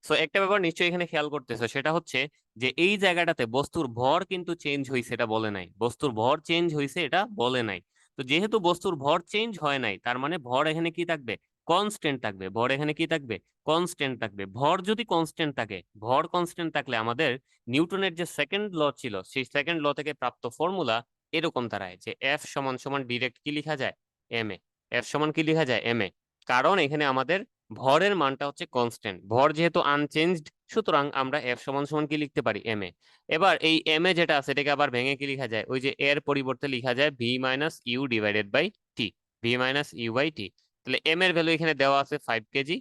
সো একটা ব্যাপার নিশ্চয়ই এখানে খেয়াল করতেছো, সেটা হচ্ছে যে এই জায়গাটাতে বস্তুর ভর কিন্তু চেঞ্জ হয়েছে, এটা বলে নাই। বস্তুর ভর চেঞ্জ হয়েছে এটা বলে নাই। তো যেহেতু বস্তুর ভর চেঞ্জ হয় নাই, তার মানে ভর এখানে কি থাকবে, কনস্ট্যান্ট থাকবে। ভর এখানে কি থাকবে, কনস্ট্যান্ট থাকবে। ভর যদি কনস্ট্যান্ট থাকে, ভর কনস্ট্যান্ট থাকলে আমাদের নিউটনের যে সেকেন্ড ল ছিল, সেই সেকেন্ড ল থেকে প্রাপ্ত ফর্মুলা এরকম দাঁড়ায় যে এফ সমান সমান ডিরেক্ট কি লেখা যায়, এম এ। এফ সমান কি লেখা যায়, এম এ। কারণ এখানে আমাদের ভরের মানটা হচ্ছে কনস্ট্যান্ট, ভর যেহেতু আনচেঞ্জড, সুতরাং আমরা এফ সমান সমান কি লিখতে পারি, এম এ। এবার এই এম এ যেটা আছে এটাকে আবার ভেঙে কি লেখা যায়, ওই যে এর পরিবর্তে লেখা যায় V minus U divided by T. V minus U by T. তাহলে এম এর ভ্যালু এখানে দেওয়া আছে 5 কেজি,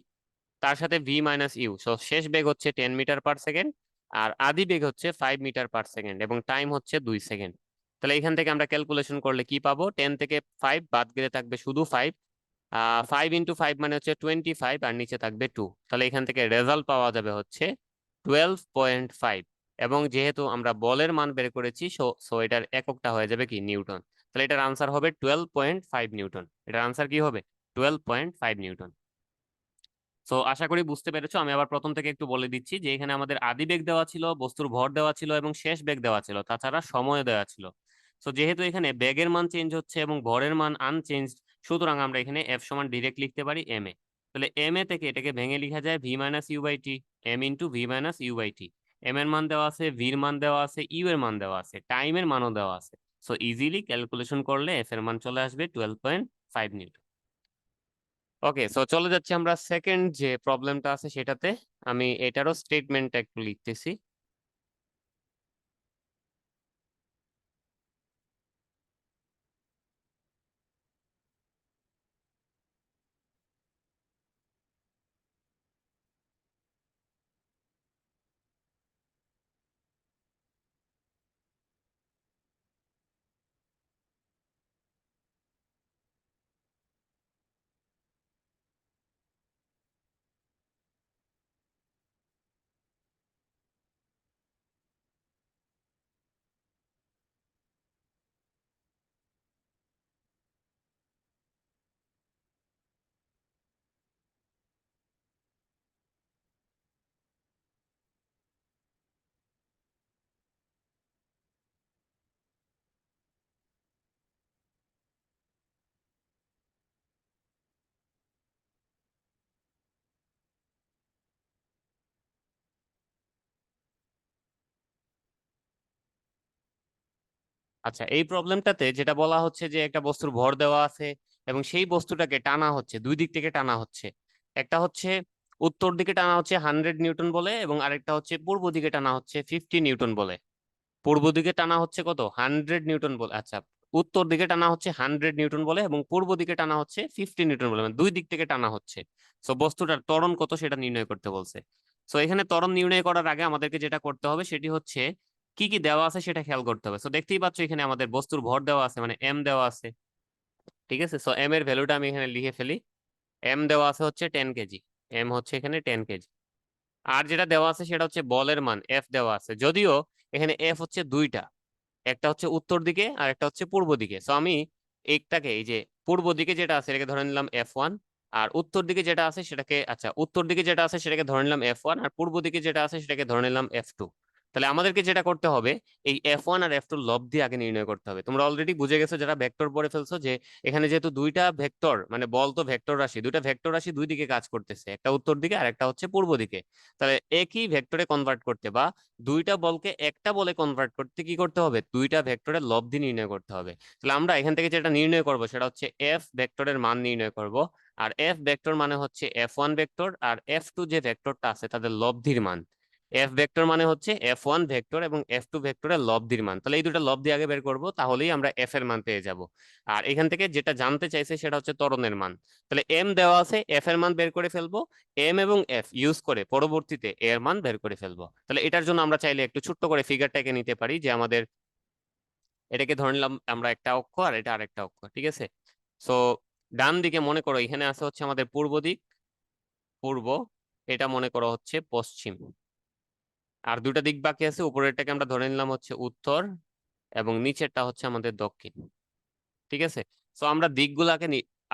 তার সাথে ভি মাইনাস ইউ, সো শেষ বেগ হচ্ছে 10 মিটার পার সেকেন্ড, আর আদি বেগ হচ্ছে 5 মিটার পার সেকেন্ড, এবং টাইম হচ্ছে 2 সেকেন্ড। তাহলে এখান থেকে আমরা ক্যালকুলেশন করলে কি পাবো, 10 থেকে 5 বাদ গেলে থাকবে শুধু 5। 5 × 5 মানে হচ্ছে 25, আর নিচে থাকবে 2। তাহলে এখান থেকে রেজাল্ট পাওয়া যাবে হচ্ছে 12.5। এবং যেহেতু আমরা বলের মান বের করেছি, সো সো এটার এককটা হয়ে যাবে কি, নিউটন। তাহলে এটার আনসার হবে 12.5 নিউটন। এটার আনসার কি হবে, 12.5 নিউটন। সো আশা করি বুঝতে পেরেছো। আমি আবার প্রথম থেকে একটু বলে দিচ্ছি যে এখানে আমাদের আদি বেগ দেওয়া ছিল, বস্তুর ভর দেওয়া ছিল, এবং শেষ বেগ দেওয়া ছিল, তাছাড়া সময় দেওয়া ছিল। সো যেহেতু এখানে বেগের মান চেঞ্জ হচ্ছে এবং ভরের মান আনচেঞ্জ, সুতরাং আমরা এখানে এফ সমান ডিরেক্ট লিখতে পারি এম এ। তাহলে এম এ থেকে এটাকে ভেঙে লেখা যায় V minus U by T, M into V minus U by T. M এর মান দেওয়া আছে, ভির মান দেওয়া আছে, ইউ এর মান দেওয়া আছে, টাইমের মানও দেওয়া আছে। সো ইজিলি ক্যালকুলেশন করলে এফ এর মান চলে আসবে 12.5 নিউটন। ওকে, সো চলে যাচ্ছি আমরা সেকেন্ড যে প্রবলেমটা আছে সেটাতে। আমি এটারও স্টেটমেন্টটা একটু লিখতেছি। আচ্ছা, এই প্রবলেমটাতে যেটা বলা হচ্ছে যে একটা বস্তুর ভর দেওয়া আছে এবং সেই বস্তুটাকে টানা হচ্ছে, দুই দিক থেকে টানা হচ্ছে। একটা হচ্ছে উত্তর দিকে টানা হচ্ছে 100 নিউটন বলে, এবং আরেকটা হচ্ছে পূর্ব দিকে টানা হচ্ছে 50 নিউটন বলে। পূর্ব দিকে টানা হচ্ছে কত, 100 নিউটন বলে, আচ্ছা। উত্তর দিকে টানা হচ্ছে 100 নিউটন বলে, এবং পূর্ব দিকে টানা হচ্ছে 50 নিউটন বলে, মানে দুই দিক থেকে টানা হচ্ছে। সো বস্তুটার ত্বরণ কত সেটা নির্ণয় করতে বলছে। সো এখানে ত্বরণ নির্ণয় করার আগে আমাদেরকে যেটা করতে হবে সেটি হচ্ছে কি কি দেওয়া আছে সেটা খেয়াল করতে হবে। সো দেখতেই পাচ্ছ এখানে আমাদের বস্তুর ভর দেওয়া আছে, মানে এম দেওয়া আছে। ঠিক আছে, সো এম এর ভ্যালুটা আমি এখানে লিখে ফেলি। এম দেওয়া আছে হচ্ছে 10 কেজি। এম হচ্ছে এখানে 10 কেজি। আর যেটা দেওয়া আছে সেটা হচ্ছে বলের মান এফ দেওয়া আছে, যদিও এখানে এফ হচ্ছে দুইটা, একটা হচ্ছে উত্তর দিকে আর একটা হচ্ছে পূর্ব দিকে। সো আমি একটাকে, এই যে পূর্ব দিকে যেটা আছে এটাকে ধরে নিলাম F1, আর উত্তর দিকে যেটা আছে সেটাকে, আচ্ছা, উত্তর দিকে যেটা আছে সেটাকে ধরে নিলাম F1, আর পূর্ব দিকে যেটা আছে সেটাকে ধরে নিলাম F2। তাহলে আমাদেরকে যেটা করতে হবে, এই F1 আর F2 লব্ধি আগে নির্ণয় করতে হবে। তোমরা অলরেডি বুঝে গেছো যারা ভেক্টর পড়ে ফেলছো, যে এখানে যেহেতু দুইটা ভেক্টর, মানে বল তো ভেক্টর রাশি, দুইটা ভেক্টর রাশি দুই দিকে কাজ করতেছে, একটা উত্তর দিকে আর একটা হচ্ছে পূর্ব দিকে। তাহলে একই ভেক্টরে কনভার্ট করতে বা দুইটা বলকে একটা বলে কনভার্ট করতে কি করতে হবে, দুইটা ভেক্টরের লব্ধি নির্ণয় করতে হবে। তাহলে আমরা এখান থেকে যেটা নির্ণয় করব সেটা হচ্ছে এফ ভেক্টরের মান নির্ণয় করব। আর এফ ভেক্টর মানে হচ্ছে F1 ভেক্টর আর F2 যে ভেক্টরটা আছে তাদের লব্ধির মান। এফ ভেক্টর মানে হচ্ছে F1 ভেক্টর এবং F2 ভেক্টরের লব্ধির মান। তাহলে এই দুটো লব্ধি আগে বের করব, তাহলেই আমরা এফ এর মান পেয়ে যাব। আর এখান থেকে যেটা জানতে চাইছে সেটা হচ্ছে ত্বরণের মান। তাহলে এম দেওয়া আছে, এফ এর মান বের করে ফেলবো। এম এবং এফ ইউজ করে পরবর্তীতে এর মান বের করে ফেলবো। তাহলে এটার জন্য আমরা চাইলে একটু ছোট্ট করে ফিগারটাকে নিতে পারি, যে আমাদের এটাকে ধরে নিলাম আমরা একটা অক্ষ আর এটা আরেকটা অক্ষ, ঠিক আছে। সো ডান দিকে মনে করো এখানে আছে হচ্ছে আমাদের পূর্ব দিক, পূর্ব, এটা মনে করো হচ্ছে পশ্চিম। আর দুটা দিক বাকি আছে, উপরেরটাকে আমরা ধরে নিলাম হচ্ছে উত্তর, এবং নিচেরটা হচ্ছে আমাদের দক্ষিণ। ঠিক আছে, তো আমরা দিকগুলাকে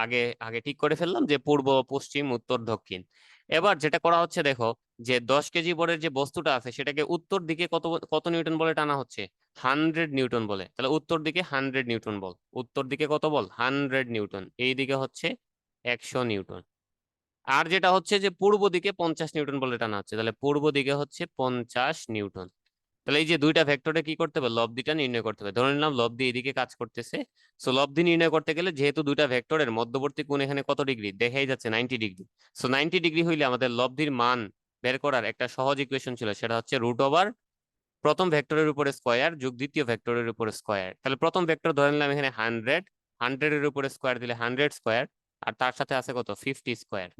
আগে আগে ঠিক করে ফেললাম, যে পূর্ব, পশ্চিম, উত্তর, দক্ষিণ। এবার যেটা করা হচ্ছে দেখো, যে 10 কেজি বরের যে বস্তুটা আছে সেটাকে উত্তর দিকে কত কত নিউটন বলে টানা হচ্ছে, 100 নিউটন বলে। তাহলে উত্তর দিকে 100 নিউটন বল, উত্তর দিকে কত বল, 100 নিউটন, এই দিকে হচ্ছে 100 নিউটন। আর যেটা হচ্ছে যে পূর্ব দিকে 50 নিউটন বলে টানা হচ্ছে, তাহলে পূর্ব দিকে হচ্ছে 50 নিউটন। তাহলে এই যে দুইটা ভেক্টরে কি করতে হবে, লব্ধিটা নির্ণয় করতে হবে। ধরে নিলাম লব্ধি এদিকে কাজ করতেছে। সো লব্ধি নির্ণয় করতে গেলে যেহেতু দুইটা ভেক্টরের মধ্যবর্তী কোণ এখানে কত ডিগ্রি দেখাই যাচ্ছে, 90 ডিগ্রি। সো 90 ডিগ্রি হইলে আমাদের লব্ধির মান বের করার একটা সহজ ইকুয়েশন ছিল, সেটা হচ্ছে √ওভার প্রথম ভেক্টরের উপরে স্কয়ার যোগ দ্বিতীয় ভেক্টরের উপরে স্কয়ার। তাহলে প্রথম ভেক্টর ধরে নিলাম এখানে 100, 100 এর উপরে স্কয়ার দিলে 100 স্কয়ার, আর তার সাথে আছে কত 50 স্কোয়ার।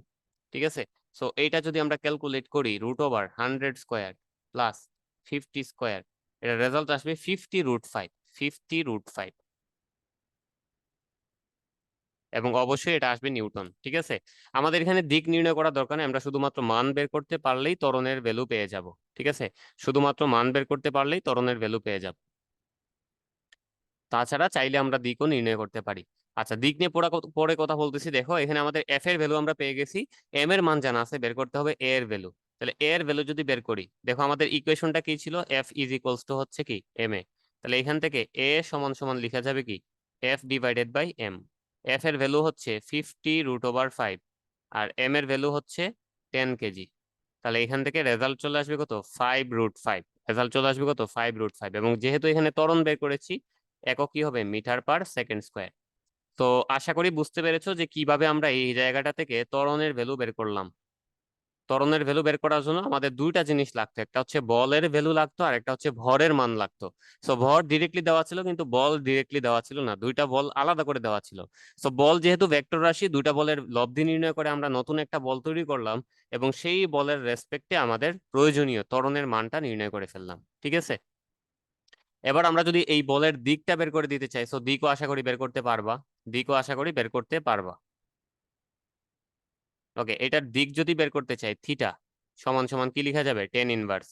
ঠিক আছে, সো এইটা যদি আমরা ক্যালকুলেট করি √100 স্কোয়ার প্লাস 50 স্কোয়ার, এটা রেজাল্ট আসবে 50√5, 50√5। এবং অবশ্যই এটা আসবে নিউটন। ঠিক আছে, আমাদের এখানে দিক নির্ণয় করার দরকার নেই, আমরা শুধুমাত্র মান বের করতে পারলেই ত্বরণের ভ্যালু পেয়ে যাব। ঠিক আছে, শুধুমাত্র মান বের করতে পারলেই ত্বরণের ভ্যালু পেয়ে যাব। তাছাড়া চাইলে আমরা দিকও নির্ণয় করতে পারি। আচ্ছা, দিক নিয়ে পরে কথা বলতেছি। দেখো এখানে আমাদের এফ এর ভ্যালু আমরা পেয়ে গেছি, এম এর মান জানা আছে, বের করতে হবে এ এর ভ্যালু। তাহলে এ এর ভ্যালু যদি বের করি, দেখো আমাদের ইকুয়েশনটা কি ছিল, এফ ইজ ইকুয়ালস টু হচ্ছে কি এম এ। তাহলে এখান থেকে এ সমান সমান লিখা যাবে কি F divided by M. F এর ভ্যালু হচ্ছে 50√5 আর এম এর ভ্যালু হচ্ছে 10 কেজি। তাহলে এখান থেকে রেজাল্ট চলে আসবে কত 5√5। রেজাল্ট চলে আসবে কত 5√5। এবং যেহেতু এখানে ত্বরণ বের করেছি, একক কি হবে মিটার পার সেকেন্ড স্কোয়ার। তো আশা করি বুঝতে পেরেছো যে কিভাবে আমরা এই জায়গাটা থেকে ত্বরণের ভ্যালু বের করলাম। ত্বরণের ভ্যালু বের করার জন্য আমাদের দুইটা জিনিস লাগতো, একটা হচ্ছে বলের ভ্যালু লাগতো আর একটা হচ্ছে ভরের মান লাগতো। সো ভর ডিরেক্টলি দেওয়া ছিল কিন্তু বল ডিরেক্টলি দেওয়া ছিল না, দুইটা বল আলাদা করে দেওয়া ছিল। সো বল যেহেতু ভেক্টর রাশি, দুইটা বলের লব্ধি নির্ণয় করে আমরা নতুন একটা বল তৈরি করলাম এবং সেই বলের রেসপেক্টে আমাদের প্রয়োজনীয় ত্বরণের মানটা নির্ণয় করে ফেললাম। ঠিক আছে, এবার আমরা যদি এই বলের দিকটা বের করে দিতে চাই, সো দিকও আশা করি বের করতে পারবা। দিকও আশা করি বের করতে পারবা। ওকে, এটার দিক যদি বের করতে চাই, থিটা সমান সমান কি লিখা যাবে 10 ইনভার্স।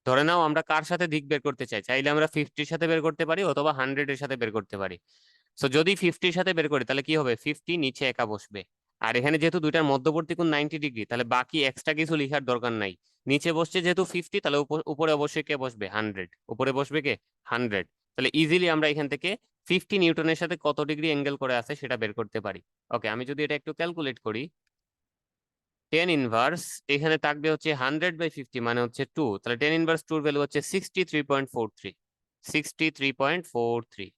ধরে নাও আমরা কার সাথে দিক বের করতে চাই, চাইলে আমরা 50-র সাথে বের করতে পারি অথবা 100-এর সাথে বের করতে পারি। সো যদি 50-র সাথে বের করি তাহলে কি হবে, 50 নিচে একা বসবে। আর এখানে যেহেতু দুইটার মধ্যবর্তী কোণ 90 ডিগ্রি, তাহলে বাকি এক্সট্রা কিছু লিখার দরকার নাই। নিচে বসছে যেহেতু 50, তাহলে উপরে অবশ্যই কে বসবে 100, উপরে বসবে কে 100। তাহলে ইজিলি আমরা এখান থেকে 50 নিউটনের সাথে কত ডিগ্রি অ্যাঙ্গেল করে আছে সেটা বের করতে পারি। ওকে, আমি যদি এটা একটু ক্যালকুলেট করি, 10 ইনভার্স এখানে থাকবে হচ্ছে 100/50 মানে হচ্ছে 2, তাহলে 10 ইনভার্স 2 ভ্যালু হচ্ছে 63.43, 63.43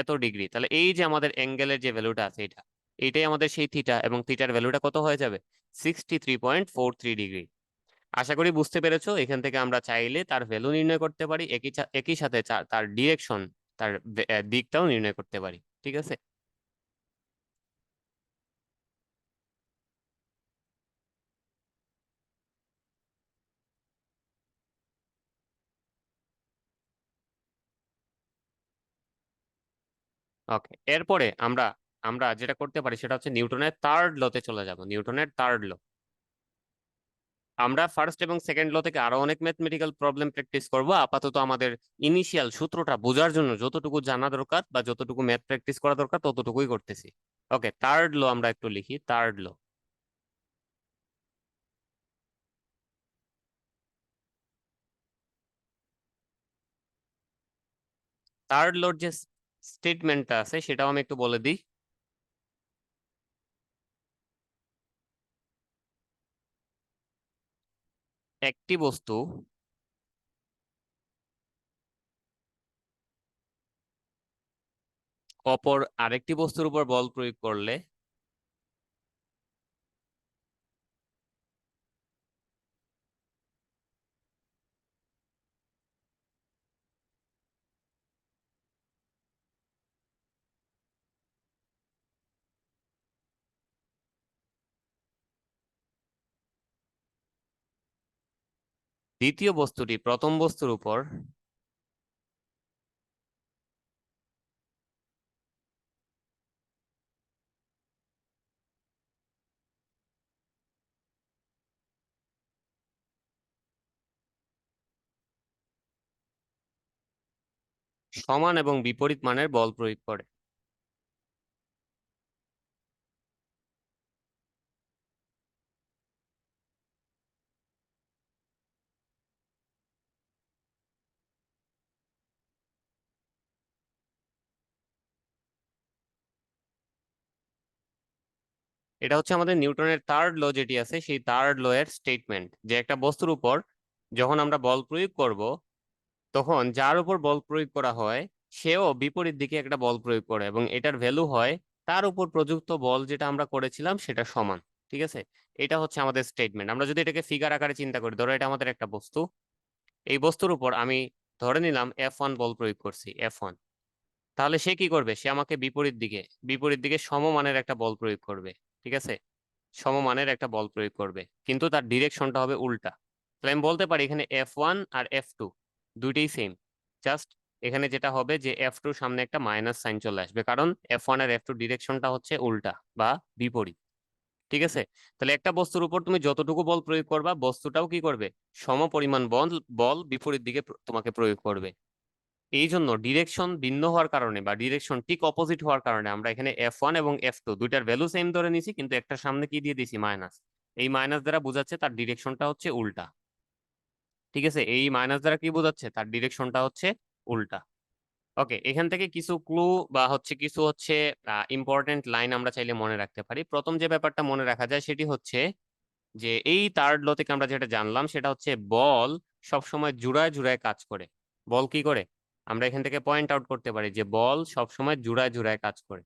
এত ডিগ্রি। তাহলে এই যে আমাদের অ্যাঙ্গেলের যে ভ্যালুটা আছে এটা, এইটাই আমাদের সেই থিটা, এবং থিটার ভ্যালুটা কত হয়ে যাবে 63.43 ডিগ্রি। আশা করি বুঝতে পেরেছো। এখান থেকে আমরা চাইলে তার ভ্যালু নির্ণয় করতে পারি, একই সাথে তার ডিরেকশন, তার দিকটাও নির্ণয় করতে পারি। ঠিক আছে, ওকে। এরপরে আমরা আমরা যেটা করতে পারি সেটা হচ্ছে নিউটনের থার্ড লতে চলে যাব। নিউটনের থার্ড ল, আমরা ফার্স্ট এবং সেকেন্ড ল থেকে আরো অনেক ম্যাথমেটিক্যাল প্রবলেম প্র্যাকটিস করব। আপাতত আমাদের ইনিশিয়াল সূত্রটা বোঝার জন্য যতটুকু জানা দরকার বা যতটুকু ম্যাথ প্র্যাকটিস করা দরকার ততটুকুই করতেছি। ওকে, থার্ড ল আমরা একটু লিখি। থার্ড ল, থার্ড লর যে স্টেটমেন্টটা আছে সেটাও আমি একটু বলে দিই। একটি বস্তু অপর আরেকটি বস্তুর উপর বল প্রয়োগ করলে দ্বিতীয় বস্তুটি প্রথম বস্তুর উপর সমান এবং বিপরীত মানের বল প্রয়োগ করে। এটা হচ্ছে আমাদের নিউটনের থার্ড ল যেটি আছে, সেই থার্ড ল এর স্টেটমেন্ট, যে একটা বস্তুর উপর যখন আমরা বল প্রয়োগ করব তখন যার উপর বল প্রয়োগ করা হয় সেও বিপরীত দিকে একটা বল প্রয়োগ করে এবং এটার ভ্যালু হয় তার উপর প্রযুক্ত বল যেটা আমরা করেছিলাম সেটা সমান। ঠিক আছে, এটা হচ্ছে আমাদের স্টেটমেন্ট। আমরা যদি এটাকে ফিগার আকারে চিন্তা করি, ধরো এটা আমাদের একটা বস্তু, এই বস্তুর উপর আমি ধরে নিলাম F1 বল প্রয়োগ করছি, F1। তাহলে সে কি করবে? সে আমাকে বিপরীত দিকে সমমানের একটা বল প্রয়োগ করবে। ঠিক আছে, সমমানের একটা বল প্রয়োগ করবে, কিন্তু তার ডিরেকশনটা হবে উল্টা। তাহলে আমি বলতে পারি এখানে F1 আর F2 দুইটাই সেম। জাস্ট এখানে যেটা হবে যে F2 সামনে একটা মাইনাস সাইন চলে আসবে, কারণ F1 আর F2 ডিরেকশনটা হচ্ছে উল্টা বা বিপরীত। ঠিক আছে, তাহলে একটা বস্তুর উপর তুমি যতটুকু বল প্রয়োগ করবা, বস্তুটাও কি করবে? সমপরিমাণ বল বল বিপরীত দিকে তোমাকে প্রয়োগ করবে। এই জন্য ডিরেকশন ভিন্ন হওয়ার কারণে বা ডিরেকশন ঠিক অপোজিট হওয়ার কারণে আমরা এখানে F1 এবং F2 দুইটার ভ্যালু সেম ধরে নিছি, কিন্তু একটার সামনে কি দিয়ে দিছি? মাইনাস। এই মাইনাস দ্বারা বোঝাচ্ছে তার ডিরেকশনটা হচ্ছে উল্টা। ঠিক আছে, এই মাইনাস দ্বারা কি বোঝাচ্ছে? তার ডিরেকশনটা হচ্ছে উল্টা। ওকে, এখান থেকে কিছু ক্লু বা কিছু ইম্পর্টেন্ট লাইন আমরা চাইলে মনে রাখতে পারি। প্রথম যে ব্যাপারটা মনে রাখা যায় সেটি হচ্ছে যে এই থার্ড ল থেকে আমরা যেটা জানলাম সেটা হচ্ছে বল সবসময় জুড়ায় জুড়ায় কাজ করে। বল কি করে? আমরা এখান থেকে পয়েন্ট আউট করতে পারি যে বল সবসময় জুড়ায় জুড়ায় কাজ করে।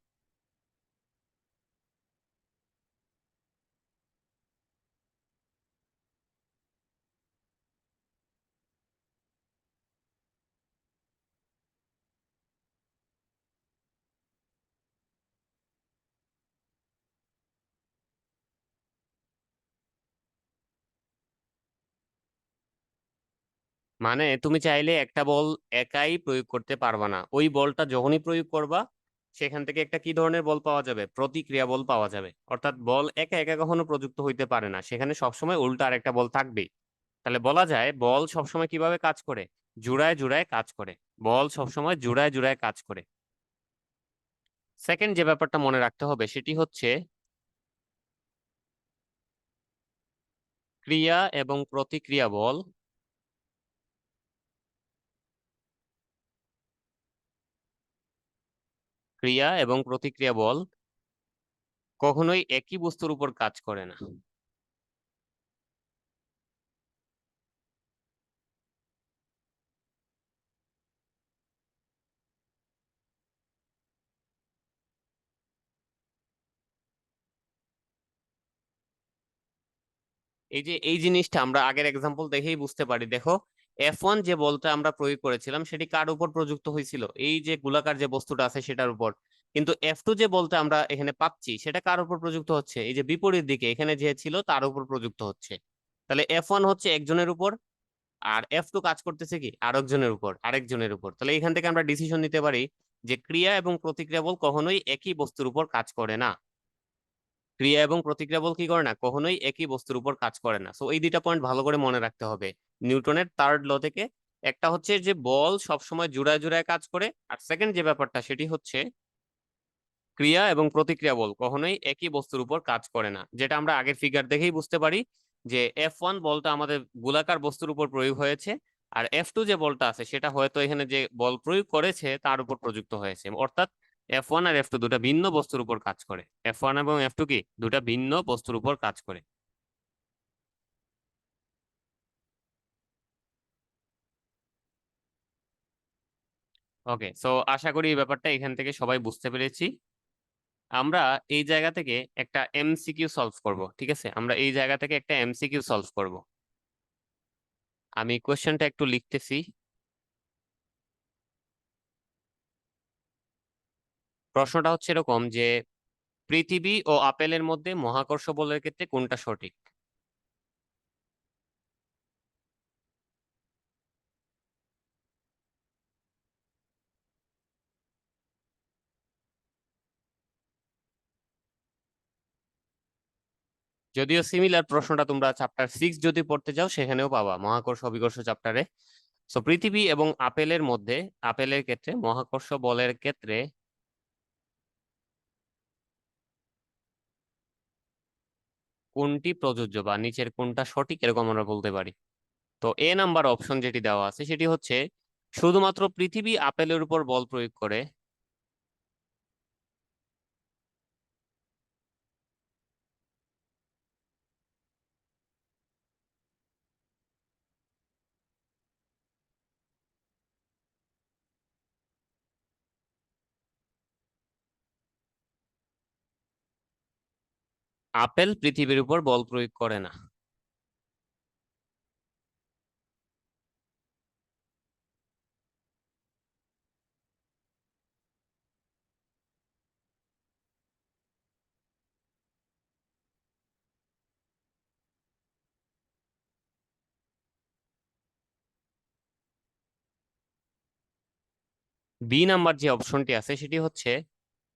মানে তুমি চাইলে একটা বল একাই প্রয়োগ করতে পারবা না, ওই বলটা যখনই প্রয়োগ করবা সেখান থেকে একটা কি ধরনের বল পাওয়া যাবে? প্রতিক্রিয়া বল পাওয়া যাবে। অর্থাৎ বল একা একা কখনো প্রযুক্ত হইতে পারে না, সেখানে সবসময় উল্টা আরেকটা বল থাকবেই। তাহলে বলা যায় বল সবসময় কিভাবে কাজ করে? জুড়ায় জুড়ায় কাজ করে। বল সবসময় জুড়ায় জুড়ায় কাজ করে। সেকেন্ড যে ব্যাপারটা মনে রাখতে হবে সেটি হচ্ছে ক্রিয়া এবং প্রতিক্রিয়া বল, ক্রিয়া এবং প্রতিক্রিয়া বল কখনোই একই বস্তুর উপর কাজ করে না। এই যে এই জিনিসটা আমরা আগের এক্সাম্পল দেখেই বুঝতে পারি। দেখো, F1 যে বলটা আমরা প্রয়োগ করেছিলাম সেটি কার উপর প্রযুক্ত হয়েছিল? এই যে গোলাকার যে বস্তুটা আছে সেটার উপর। কিন্তু F2 যে বলটা আমরা এখানে পাচ্ছি সেটা কার উপর প্রযুক্ত হচ্ছে? এই যে বিপরীত দিকে এখানে যে ছিল তার উপর প্রযুক্ত হচ্ছে। তাহলে F1 হচ্ছে একজনের উপর, আর F2 কাজ করতেছে কি আরেকজনের উপর। তাহলে এখান থেকে আমরা ডিসিশন নিতে পারি যে ক্রিয়া এবং প্রতিক্রিয়া বল কখনোই একই বস্তুর উপর কাজ করে না। ক্রিয়া এবং প্রতিক্রিয়া বল কি করে না? কখনোই একই বস্তুর উপর কাজ করে না। সো এই দুইটা পয়েন্ট ভালো করে মনে রাখতে হবে নিউটনের থার্ড ল থেকে। একটা হচ্ছে যে বল সবসময় জোড়ায় জোড়ায় কাজ করে, আর সেকেন্ড যে ব্যাপারটা সেটি হচ্ছে ক্রিয়া এবং প্রতিক্রিয়া বল কখনোই একই বস্তুর উপর কাজ করে না, যেটা আমরা আগের ফিগার দেখেই বুঝতে পারি যে F1 বলটা আমাদের গোলাকার বস্তুর উপর প্রয়োগ হয়েছে, আর F2 যে বলটা আছে সেটা হয়তো এখানে যে বল প্রয়োগ করেছে তার উপর প্রযুক্ত হয়েছে। অর্থাৎ F1 আর F2 দুটা ভিন্ন বস্তুর উপর কাজ করে। F1 এবং F2 কি দুটা ভিন্ন বস্তুর উপর কাজ করে। ওকে, সো আশা করি এই ব্যাপারটা এখান থেকে সবাই বুঝতে পেরেছি। আমরা এই জায়গা থেকে একটা এমসিকিউ সলভ করব। ঠিক আছে, আমরা এই জায়গা থেকে একটা এমসিকিউ সলভ করব। আমি কোশ্চেনটা একটু লিখতেছি। প্রশ্নটা হচ্ছে এরকম যে পৃথিবী ও আপেলের মধ্যে মহাকর্ষ বলের ক্ষেত্রে কোনটা সঠিক? যদিও সিমিলার প্রশ্নটা তোমরা চ্যাপ্টার 6 যদি পড়তে যাও সেখানেও পাবা, মহাকর্ষ অভিকর্ষ চ্যাপ্টারে। সো পৃথিবী এবং আপেলের মধ্যে, আপেলের ক্ষেত্রে মহাকর্ষ বলের ক্ষেত্রে কোনটি প্রযোজ্য বা নিচের কোনটা সঠিক, এরকম আমরা বলতে পারি। তো এ নাম্বার অপশন যেটি দেওয়া আছে সেটি হচ্ছে শুধুমাত্র পৃথিবী আপেলের উপর বল প্রয়োগ করে। আপেল পৃথিবীর উপর বল প্রয়োগ করে না। বি নাম্বার যে অপশনটি আছে সেটি হচ্ছে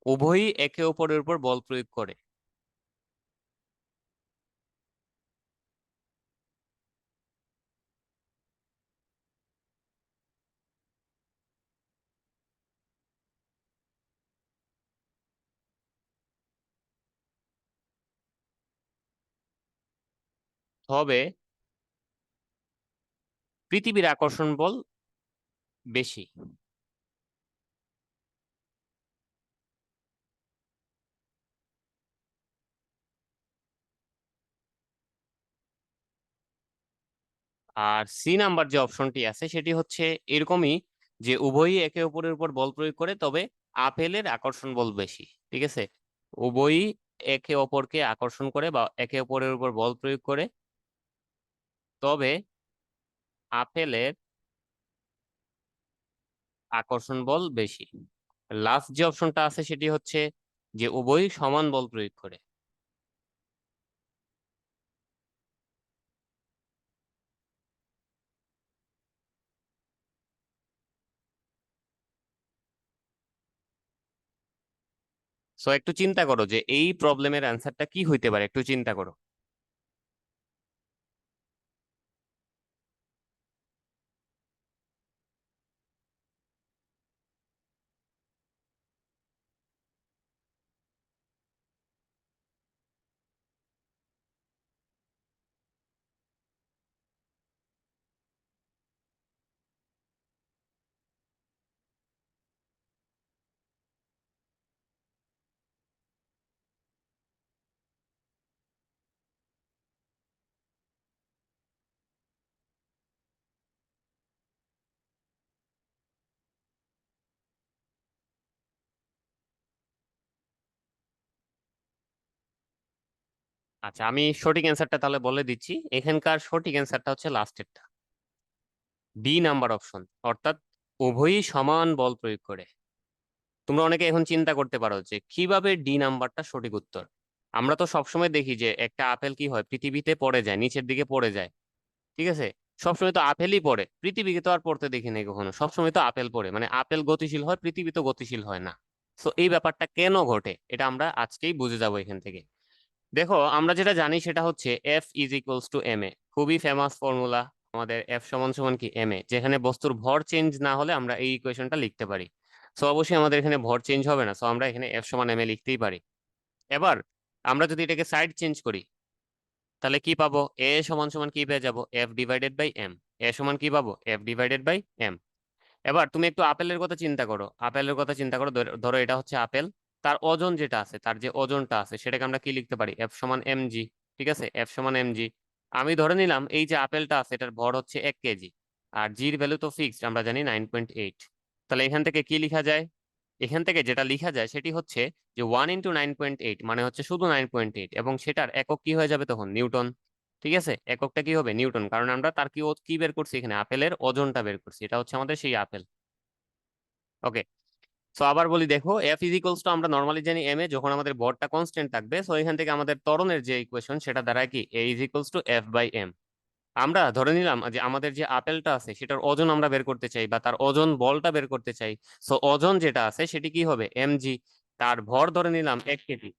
উভয়ই একে অপরের উপর বল প্রয়োগ করে। তবে পৃথিবীর আকর্ষণ বল বেশি। আর সি নাম্বার যে অপশনটি আছে সেটি হচ্ছে এরকমই, যে উভয়ই একে অপরের উপর বল প্রয়োগ করে, তবে আপেলের আকর্ষণ বল বেশি। ঠিক আছে, উভয়ই একে অপরকে আকর্ষণ করে বা একে অপরের উপর বল প্রয়োগ করে, তবে আপেলের আকর্ষণ বল বেশি। লাস্ট যে অপশনটা আছে সেটি হচ্ছে যে উভয়ই সমান বল প্রয়োগ করে। সো একটু চিন্তা করো যে এই প্রবলেমের অ্যান্সারটা কি হইতে পারে, একটু চিন্তা করো। আচ্ছা, আমি সঠিক অ্যান্সারটা তাহলে বলে দিচ্ছি। এখানকার সঠিক অ্যান্সারটা হচ্ছে লাস্টেরটা, ডি নাম্বার অপশন, অর্থাৎ উভয়ই সমান বল প্রয়োগ করে। তোমরা অনেকে এখন চিন্তা করতে পারো যে কিভাবে ডি নাম্বারটা সঠিক উত্তর। আমরা তো সবসময় দেখি যে একটা আপেল কি হয়, পৃথিবীতে পড়ে যায়, নিচের দিকে পড়ে যায়। ঠিক আছে, সবসময় তো আপেলই পড়ে, পৃথিবীকে তো আর পড়তে দেখি নাই কখনো। সবসময় তো আপেল পড়ে, মানে আপেল গতিশীল হয়, পৃথিবী তো গতিশীল হয় না। তো এই ব্যাপারটা কেন ঘটে এটা আমরা আজকেই বুঝে যাবো এখান থেকে। দেখো, আমরা যেটা জানি সেটা হচ্ছে F is equals to M A, খুবই ফেমাস ফর্মুলা আমাদের। এফ সমান সমান কি এম এ, যেখানে বস্তুর ভর চেঞ্জ না হলে আমরা এই ইকুয়েশনটা লিখতে পারি। সো অবশ্যই আমাদের এখানে ভর চেঞ্জ হবে না, সো আমরা এখানে এফ সমান এম এ লিখতেই পারি। এবার আমরা যদি এটাকে সাইড চেঞ্জ করি তাহলে কি পাবো, এ সমান সমান কি পেয়ে যাবো, এফ ডিভাইডেড বাই এম। এ সমান কি পাবো, এফ ডিভাইডেড বাই এম। এবার তুমি একটু আপেলের কথা চিন্তা করো, আপেলের কথা চিন্তা করো। ধরো এটা হচ্ছে আপেল, তার ওজন যেটা আছে, তার যে ওজনটা আছে সেটাকে আমরা কি লিখতে পারি, এফ সমান এম জি। ঠিক আছে, এফ সমান এম জি। আমি ধরে নিলাম এই যে আপেলটা আছে এটার ভর হচ্ছে 1 কেজি, আর জির ভ্যালু তো ফিক্সড, আমরা জানি 9.8। তাহলে এখান থেকে কি লিখা যায়, এখান থেকে যেটা লিখা যায় সেটি হচ্ছে যে 1 × 9.8 মানে হচ্ছে শুধু 9.8, এবং সেটার একক কি হয়ে যাবে তখন, নিউটন। ঠিক আছে, এককটা কি হবে, নিউটন, কারণ আমরা তার কি কি বের করছি এখানে, আপেলের ওজনটা বের করছি, এটা হচ্ছে আমাদের সেই আপেল। ওকে, সো আবার বলি, দেখো এফ ইজ ইকুয়ালস টু, আমরা নর্মালি জানি এম এ, যখন আমাদের ভরটা কনস্ট্যান্ট থাকবে, সো এখান থেকে আমাদের ত্বরণের যে ইকুয়েশন সেটা দাঁড়ায় কি, A is equals to F by M. আমরা ধরে নিলাম যে আমাদের যে আপেলটা আছে সেটার ওজন আমরা বের করতে চাই, বা তার ওজন বলটা বের করতে চাই। সো ওজন যেটা আছে সেটি কি হবে, এম জি। তার ভর ধরে নিলাম 1 কেজি।